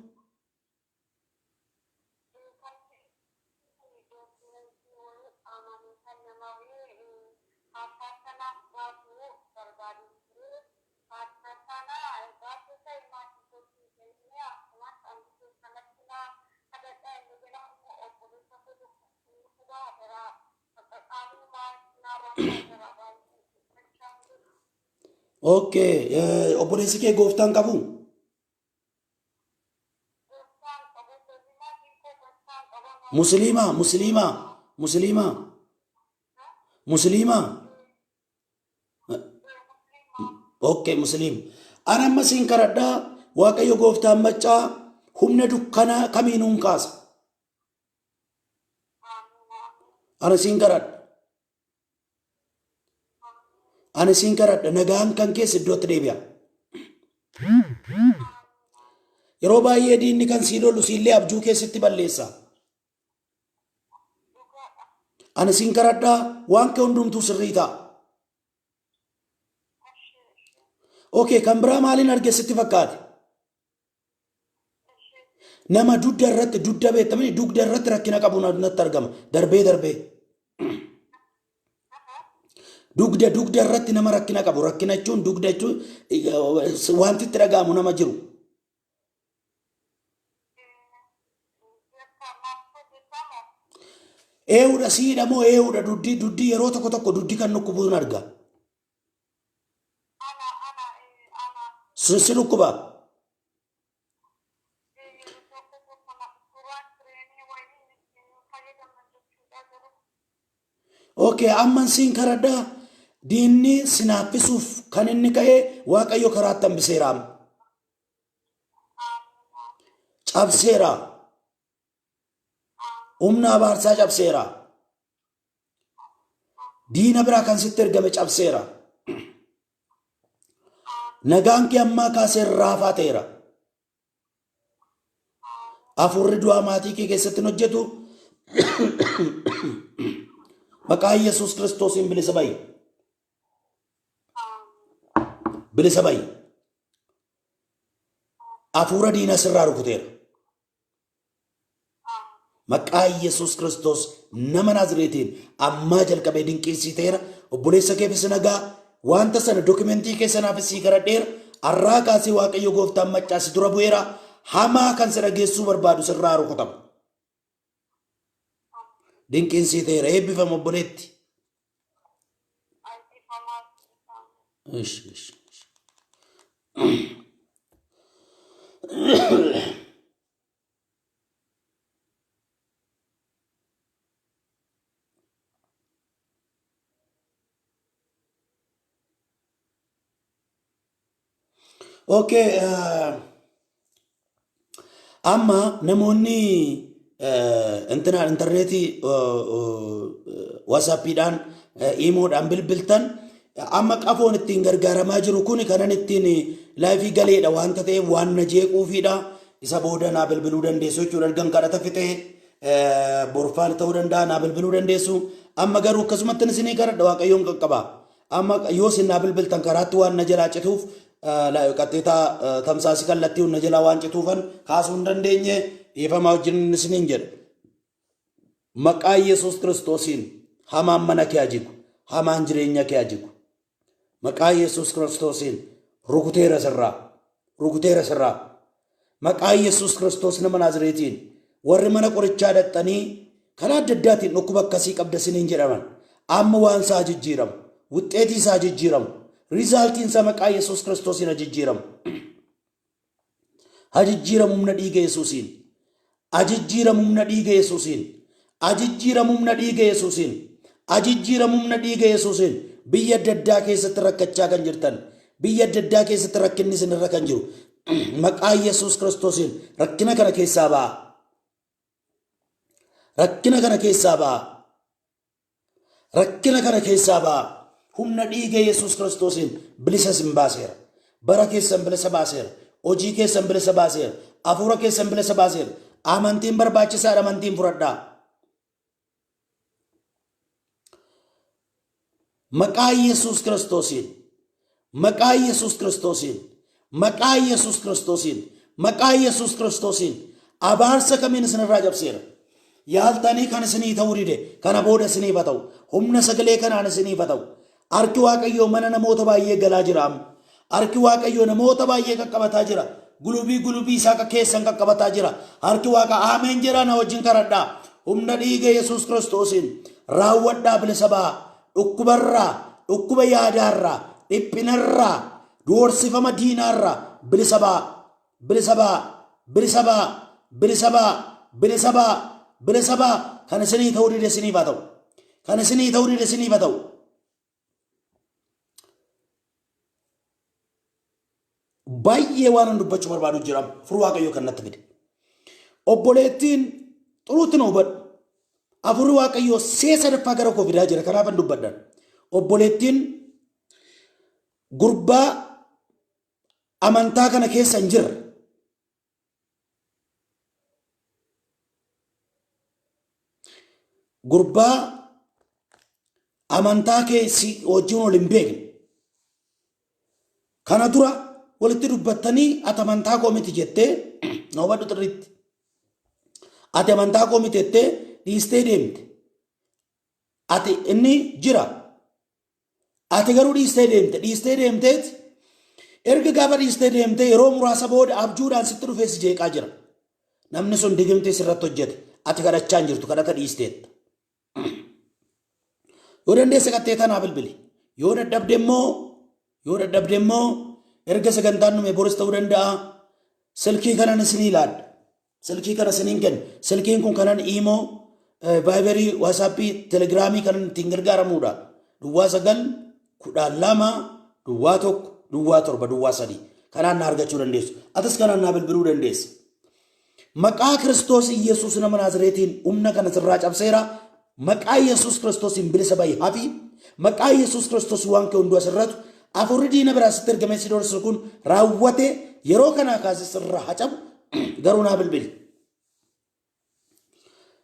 Okay, obboleessi kee gooftaan qabu? Musliimaa? Okay, musliim. Ana amma siin kadhadhaa Waaqayyo gooftaan maccaa humna dukkanaa kamiinuun kaasa. Ana siin kadhadha nagaan kan keessa iddootti deebi'a. Yeroo baay'ee diinni kan sii lolu siillee abjuu keessatti balleessa. Ana siin kadhadhaa waan kee hundumtuu sirrii ta'a. Okay, kan biraa maaliin arge sitti fakkaate? Nama dugda irratti rakkina qabu natti argama. Darbee. Dugda irratti nama rakkina qabu. Rakkina jechuun dugda jechuun wanti itti dhaga'amu nama jiru. Eewudha siidha moo eewudha duddi yeroo tokko duddi kan dhukkubuun arga. Si dhukkuba. Okay, amman siin kadhadhaa diinni sinaaffisuuf kan inni ka'ee Waaqayyo karaatti hambiseera. Cabseera. Humna abaarsaa cabseera. Diina biraa kan sitti ergame cabseera. Nagaan kee ammaa kaasee raafaa ta'eera. Afurri du'aa maatii kee keessatti hojjetu maqaa Yesuus Kiristoosiin bilisa ba'i. Afura diina sirraa rukuteera. Maqaa Yesuus Kiristoos nama Naazreetiin ammaa jalqabee dinqisiiseera. Obboleessa keefis nagaa wanta sana dokumentii keessanaaf sii kadhadheera. Arraa kaasee Waaqayyo gooftaan maccaasi dura bu'eera. Hamaa kan si dhageessuu barbaadu sirraa rukutama. Dinqisiiseera. Eebbifama obboleetti. Okay, amma namoonni intarneetii WhatsAppiidhaan iimoodhaan bilbiltan amma qafoon ittiin gargaaramaa jiru kun kanan ittiin laayifii galeedha wanta ta'eef waan na jeequufiidha. Isa booda naa bilbiluu dandeessu jechuudha. Ergan kadhata fixee borfaan ta'uu danda'a naa bilbiluu dandeessu. Amma garuu akkasumatti isinii kadhadha Waaqayyoon qaqqaba. Amma yoo isin naa bilbiltan karaatti waan na jalaa cituuf qaxxiitaa tamsaasii kallattii na jalaa waan cituufan kaasuu hin dandeenye dhiifamaa wajjin isiniin jedha. Maqaa Yesuus Kiristoosiin hamaan mana kee ajigu, hamaan jireenya kee ajigu. Maqaa Yesuus Kiristoosiin rukuteera sirraa. Maqaa Yesuus Kiristoos nama Naazreetiin warri mana qorichaa dhaqxanii karaa adda addaatiin dhukkuba akkasii qabda isiniin jedhaman amma waan isaa jijjiiramu, wuxxeetii isaa jijjiiramu, rizaaltiin isaa maqaa Yesuus Kiristoosiin jijjiiramu. Ajijjiiramu humna dhiiga Yesuusiin. Ajijjiiramu humna dhiiga Yesuusiin. Ajijjiiramu humna dhiiga Yesuusiin. Ajijjiiramu humna dhiiga Yesuusiin. Biyya adda addaa keessatti rakkachaa kan jirtan, biyya adda addaa keessatti rakkinni isinirra kan jiru maqaa Yesuus Kiristoosiin rakkina kana keessaa ba'a. rakkina kana keessaa ba'a. Rakkina kana keessaa ba'a. Humna dhiiga Yesuus Kiristoosiin bilisa sin baaseera. Bara keessan bilisa baaseera. Hojii keessan bilisa baaseera. Hafuura keessan bilisa baaseera. Amantiin barbaachisaadha. Amantiin fudhadhaa. Maqaa Yesuus Kiristoosiin. Maqaa Yesuus Kiristoosiin. Maqaa Yesuus Kiristoosiin. Maqaa Yesuus Kiristoosiin. Abaarsa kamiin isinirraa cabseera. Yaaltanii kan isinii ta'uu dide kana booda isiniif haa ta'u. Humna sagalee kanaan isiniif haa ta'u. Harki Waaqayyoo mana namoota baay'ee galaa jira. Harki Waaqayyoo namoota baay'ee qaqqabataa jira. Gulubii isaa keessan qaqqabataa jira. Harki Waaqa ameen jedhaa na wajjin kadhadhaa. Humna dhiiga Yesuus Kiristoosiin raawwadhaa bilisa ba'a. Dhukkubarraa, dhukkuba yaadaarraa, dhiphinarraa, doorsifama diinaarraa bilisa ba'a. Bilisa ba'a. Bilisa ba'a. Bilisa ba'a. Bilisa ba'a. Bilisa ba'a. Kan isinii ta'uu dide isiniif haa ta'u. Kan isinii ta'uu dide isiniif haa ta'u. Baay'ee waan dubbachuu barbaadu jira. Furu Waaqayyoo kan natti fide. Obboleettiin xuruutti na hubadhu. Afurri Waaqayyoo seesa daffaa gara koo fidaa jira. Kanaaf an dubbadhan. Obboleettiin gurbaa amantaa kana keessa hin jirre. Gurbaa amantaa keessi wajjin ol hin beekne. Kana dura walitti dubbattanii ati amantaa koo miti jettee na hubadhu xirriitti. Ati amantaa koo miti jettee dhiistee deemte. Ati inni jira. Ati garuu dhiistee deemte. Dhiistee deemteeti. Erga gaafa dhiistee deemte yeroo muraasa booda abjuudhaan sitti dhufee si jeeqaa jira. Namni sun digimtee sirratti hojjete. Ati kadhachaa hin jirtu kadhata dhiisteetta. Yoo dandeesse qattee tanaa bilbili. Yoo dadhabde immoo erga sagantaan nume boris ta'uu danda'a. Silkii kanan isinii laadha. Silkii kana isiniin kenna. Silkiin kun kanan iimoo vaayibarii waasappii telegiraamii kanan ittiin gargaaramuudha. Duwwaa 9-12-1-7-3 kanaan na argachuu dandeessu. Atis kanaan na bilbiluu dandeessa. Maqaa Kiristoos Yesuus nama Naazreetiin humna kana sirraa cabseera. Maqaa Yesuus Kiristoosiin bilisa ba'i hafi. Maqaa Yesuus Kiristoos waan kee hunduu asirratti afurri diina biraa sitti ergamee si doorsu kun raawwate yeroo kanaa kaasee sirraa hacabu garuu naa bilbili.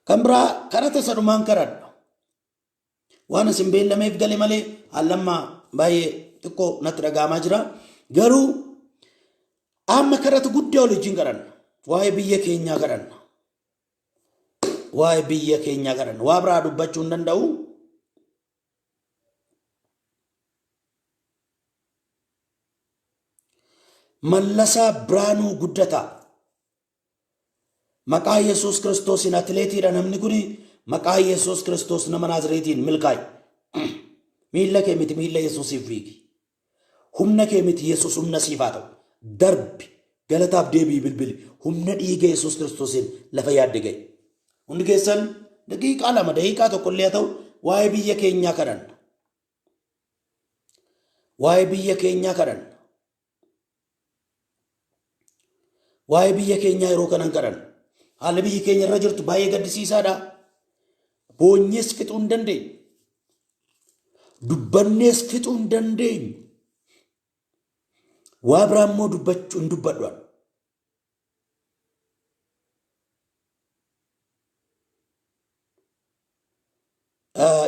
Kan biraa kadhata sadhumaan kadhadha. Waan isin beellameef gale malee haallammaa baay'ee xiqqoo natti dhaga'amaa jira. Garuu amma kadhata guddaa waliin kadhanna. Waa'ee biyya keenyaa kadhanna. Waa'ee biyya keenyaa kadhanna. Waa biraa dubbachuu hin danda'u. Mallasaa Biraanuu Guddataa. Maqaa Yesuus Kiristoosiin atileetiidha namni kuni. Maqaa Yesuus Kiristoos nama Naazreetiin milkaa'i. Miilla kee miti miilla Yesuusiif fiigi. Humna kee miti Yesuus humna siif haa ta'u. Darbi galataaf deebii bilbili. Humna dhiiga Yesuus Kiristoosiin lafa yaadde ga'e. Hundi keessan daqiiqaa 2 daqiiqaa 1 illee haa ta'u waa'ee biyya keenyaa kadhanna. Waa'ee biyya keenyaa kadhanna. Waa'ee biyya keenyaa yeroo kanan kadhanna. Haalli biyyi keenya irra jirtu baay'ee gaddisiisaadha. Boonyees fixuu hin dandeenye. Dubbannees fixuu hin dandeenye. Waa biraa immoo dubbachuu hin dubbadhuan.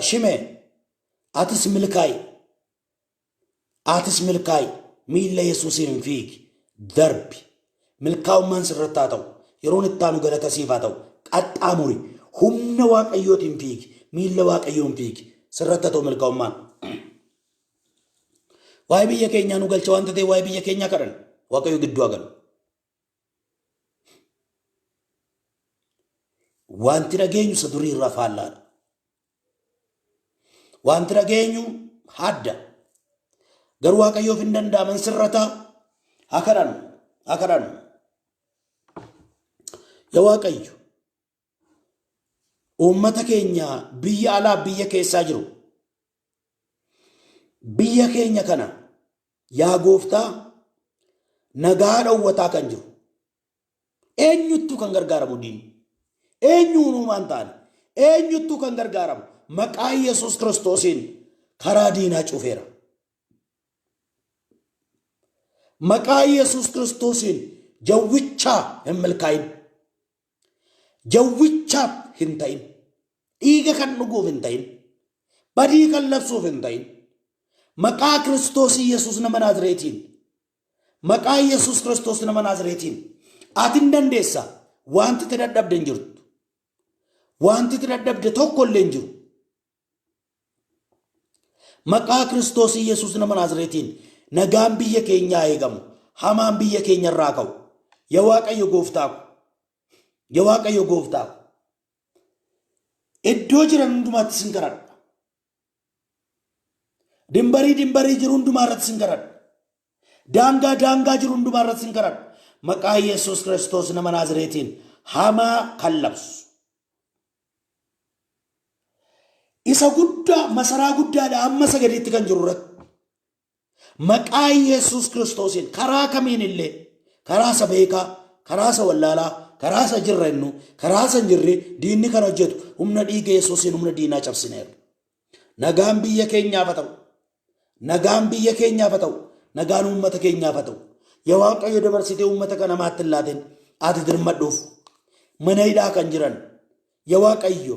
Shimee atis milkaa'i. Atis milkaa'i. Miilla Yesuusiin fiigi. Darbi. Milkaa'ummaan sirratti haa ta'u. Yeroon itti aanu galata siif haa ta'u. Qaxxaamuri. Humna Waaqayyootiin fiigi. Miilla Waaqayyoon fiigi. Sirratti haa ta'u milkaa'ummaan. Waa'ee biyya keenyaa nu galcha waan ta'eef waa'ee biyya keenyaa kadhan. Waaqayyo gidduu haa galu. Wanti dhageenyu isa durii irraa faallaadha. Wanti dhageenyu hadda. Garuu Waaqayyoof hin danda'aman sirrata haa kadhannu. Haa kadhannu. Yaa Waaqayyo. Uummata keenya biyya alaa biyya keessaa jiru. Biyya keenya kana yaa Gooftaa nagaa dhowwataa kan jiru. Eenyuttu kan gargaaramu diinni. Eenyuun uumaan taane. eenyuttu kan gargaaramu maqaa Yesuus Kiristoosiin karaa diinaa cufeera. Maqaa Yesuus Kiristoosiin jawwichaa hin milkaa'in. Jawwichaaf hin ta'in. Dhiiga kan dhuguuf hin ta'in. Badii kan labsuuf hin ta'in. Maqaa Kiristoos Yesuus nama Naazreetiin. Maqaa Yesuus Kiristoos nama Naazreetiin. Ati hin dandeessa. Wanti itti dadhabde hin jirtu. Wanti itti dadhabde tokko illee hin jiru. Maqaa Kiristoos Yesuus nama Naazreetiin nagaan biyya keenyaa eegamu. Hamaan biyya keenya irraa ka'u. Yaa Waaqayyo gooftaa ko. Yaa Waaqayyo gooftaa ko. Iddoo jiran hundumaatti sin kadhadha. Dimbarii jiru hundumaarratti sin kadhadha. Daangaa jiru hundumaarratti sin kadhadha. Maqaa Yesuus Kiristoos nama Naazreetiin hamaa kan labsu. Isa guddaa masaraa guddaadha amma sagadiitti kan jiru irratti. Maqaa Yesuus Kiristoosiin karaa kamiin illee karaa isa beekaa, karaa isa wallaalaa, karaa isa jirrennu, karaa isa hin jirre diinni kan hojjetu humna dhiiga Yesuusiin humna diinaa cabsineera. Nagaan biyya keenyaaf haa ta'u. Nagaan biyya keenyaaf haa ta'u. Nagaan uummata keenyaaf haa ta'u. Yaa Waaqayyo dabarsitee uummata kana namaatti hin laatin ati dirmadhuuf mana hidhaa kan jiran. Yaa Waaqayyo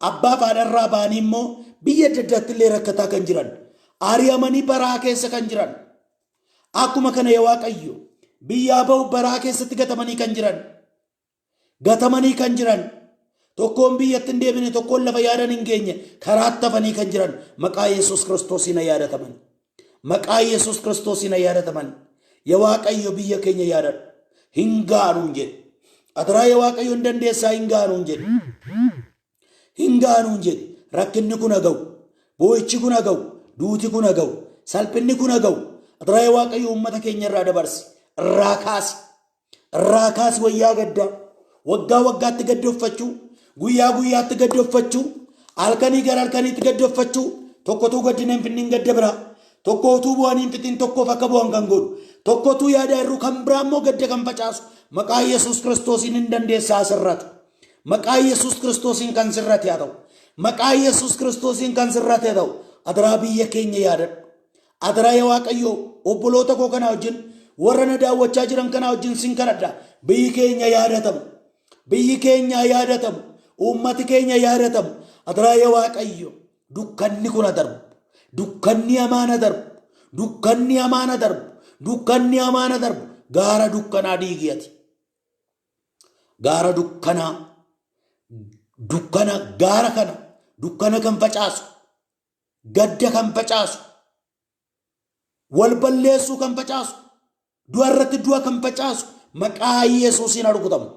abbaa faadharraa ba'anii immoo biyya adda addaatti illee rakkataa kan jiran. Ari'amanii baraa keessa kan jiran. Akkuma kana yaa Waaqayyo biyyaa ba'u baraa keessatti gatamanii kan jiran. Gatamanii kan jiran. Tokkoon biyyatti hin deebine tokkoon lafa yaadan hin geenye karaatti hafanii kan jiran maqaa Yesuus Kiristoosiin yaadataman. Maqaa Yesuus Kiristoosiin yaadataman. Yaa Waaqayyo biyya keenya yaadadhu. Hin gaanuun jedhe. Adaraa yaa Waaqayyo hin dandeessaa hin gaanuun jedhe. Hin gaanuun jedhe. Rakkinni kun haga'u. Boo'ichi kun haga'u. Duuti kun haga'u. Salphinni kun haga'u. Adaraa yaa Waaqayyo uummata keenya irraa dabarsi. Irraa kaasi. Irraa kaasi wayyaa gaddaa. Waggaa waggaatti gaddoffachuu. Guyyaa guyyaatti gaddoffachuu. Halkanii gara halkaniitti gaddoffachuu. Tokkotuu gaddina hin finnin gadda biraa. Tokkotuu bu'anii hin fixin tokkoof akka bu'an kan godhu. Tokkotuu yaada irruu kan biraa immoo gadda kan facaasu. Maqaa Yesuus Kiristoosiin hin dandeessaa sirratu. Maqaa Yesuus Kiristoosiin kan sirrate haa ta'u. Maqaa Yesuus Kiristoosiin kan sirrate haa ta'u. Adaraa biyya keenya yaadadhu. Adaraa yaa Waaqayyo obboloota koo kana wajjin warra na daawwachaa jiran kana wajjin sin kadhadha. Biyyi keenya yaadatamu. Biyyi keenya yaadatamu. Uummati keenya yaadatamu. Adaraa yaa Waaqayyo dukkanni kun darbu. Dukkanni amaana darbu. Dukkanni amaana darbu. Dukkanni amaana darbu. Gaara dukkanaa diigiyati. Gaara dukkanaa. Dukkana gaara kana. Dukkana kan facaasu. Gadda kan facaasu. Wal balleessuu kan facaasu. Du'a irratti du'a kan facaasu. Maqaa Yesuusiin argutamu.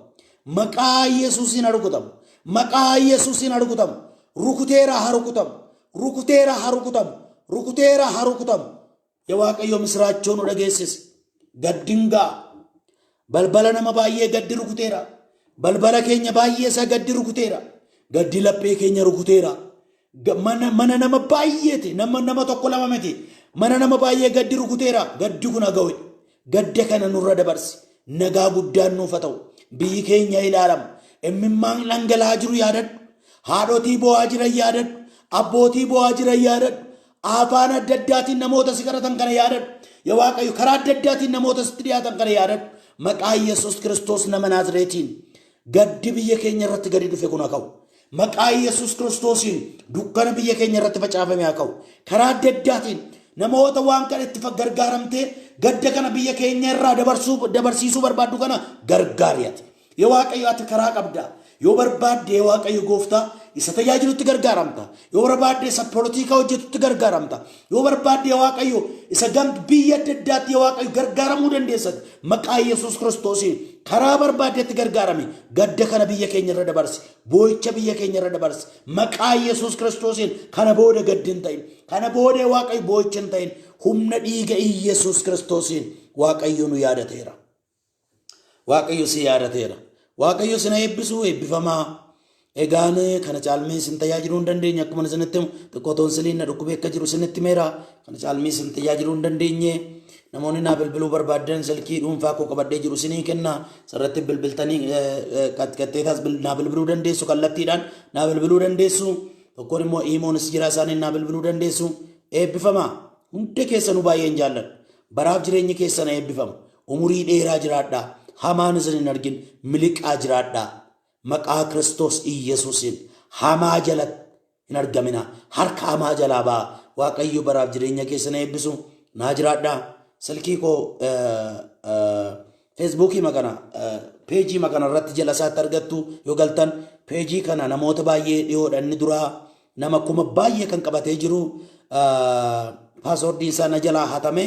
Maqaa Yesuusiin argutamu. Maqaa Yesuusiin argutamu. Rukuteera harukutamu. Rukuteera harukutamu. Rukuteera harukutamu. Yaa Waaqayyo misraachoo nu dhageessisi. Gaddingaa. Balbala nama baay'ee gaddi rukuteera. Balbala keenya baay'ee isa gaddi rukuteera. Gaddi laphee keenya rukuteera. Mana nama baay'eeti. Nama tokko lama miti. Mana nama baay'ee gaddi rukuteera. Gaddi kun haga'u. Gadda kana nurra dabarsi. Nagaa guddaan nuuf haa ta'u. Biyyi keenya ilaalamu. Imimmaan dhangala'aa jiru yaadadhu. Haadhotii bo'aa jiran yaadadhu. Abbootii bo'aa jiran yaadadhu. Afaan adda addaatiin namoota si kadhatan kana yaadadhu. Yaa Waaqayyo karaa adda addaatiin namoota sitti dhiyaatan kana yaadadhu. Maqaa Yesuus Kiristoos nama Naazreetiin gaddi biyya keenya irratti gadi dhufe kun haa ka'u. Maqaa Yesuus Kiristoosiin dukkana biyya keenya irratti facaafame haa ka'u. Karaa adda addaatiin namoota waan kana itti gargaaramtee gadda kana biyya keenya irraa dabarsiisuu barbaaddu kana gargaariyaati. Yaa Waaqayyo ati karaa qabdaa. Yoo barbaadde yaa Waaqayyo gooftaa isa tajaajilutti gargaaramta. Yoo barbaadde isa polotikaa hojjetutti gargaaramta. Yoo barbaadde yaa Waaqayyo isa biyya adda addaatti yaa Waaqayyo gargaaramuu dandeessati. Maqaa Yesuus Kiristoosiin karaa barbaaddeetti gargaarame gadda kana biyya keenya irra dabarsi. Boo'icha biyya keenya irra dabarsi. Maqaa Yesuus Kiristoosiin kana booda gaddi hin ta'in. Kana booda yaa Waaqayyo boo'icha hin ta'in. Humna dhiiga Yesuus Kiristoosiin Waaqayyo nu yaadateera. Waaqayyo si yaadateera. Waaqayyo sina eebbisuu eebbifamaa. egaan kana caalmee sin tajaajiluu hin dandeenye akkuma isinitti xiqqoo toonsiliin na dhukkubee akka jiru isinitti meera kana caalmee sin tajaajiluu hin dandeenye namoonni naa bilbiluu barbaadan silkii dhuunfaa koo qabadhee jiru isinii kenna sarratti bilbiltanii qaxqaxxeetaas naa bilbiluu dandeessu kallattiidhaan naa bilbiluu dandeessu tokkoon immoo iimoonis jira isaaniin naa bilbiluu dandeessu eebbifama hundi keessanuu baay'een jaalladha baraaf jireenyi keessan eebbifama umurii dheeraa jiraadhaa hamaan isin hin argin miliqaa jiraadhaa maqaa Kiristoos Iyyesuusiin hamaa jalatti hin argamina harka hamaa jalaa baa waaqayyo baraaf jireenya keessan eebbisu naa jiraadhaa silkii koo feesbuukii makana peejii makana irratti jala isaatti argattu yoo galtan peejii kana namoota baay'ee dhiyoodha inni duraa nama kuma baay'ee kan qabatee jiru paaswoordii isaa na jalaa hatame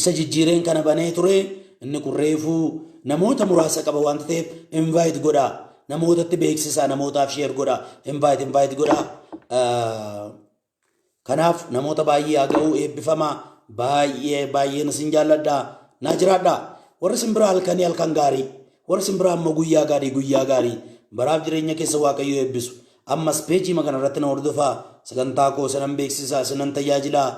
isa jijjiireen kana banee ture inni kun reefuu namoota muraasa qaba waan ta'eef invite godhaa namootatti beeksisaa namootaaf share godhaa invite godhaa kanaaf namoota baay'ee haa ga'u eebbifamaa baay'een isin jaalladhaa naa jiraadhaa warri simbira halkanii halkan gaarii warri simbira ammoo guyyaa gaarii baraaf jireenya keessa waaqayyo eebbisu ammas peejii makana irratti na hordofaa sagantaa koo sanan beeksisaa isinan tajaajilaa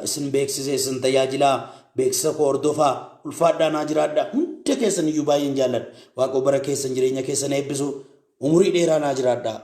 isin beeksisee isin tajaajilaa beeksisa koo hordofaa ulfaadhaa naa jiraadhaa hunda keessan iyyuu baay'een jaalladha waaqoo bara keessan jireenya keessan eebbisu umurii dheeraa naa jiraadhaa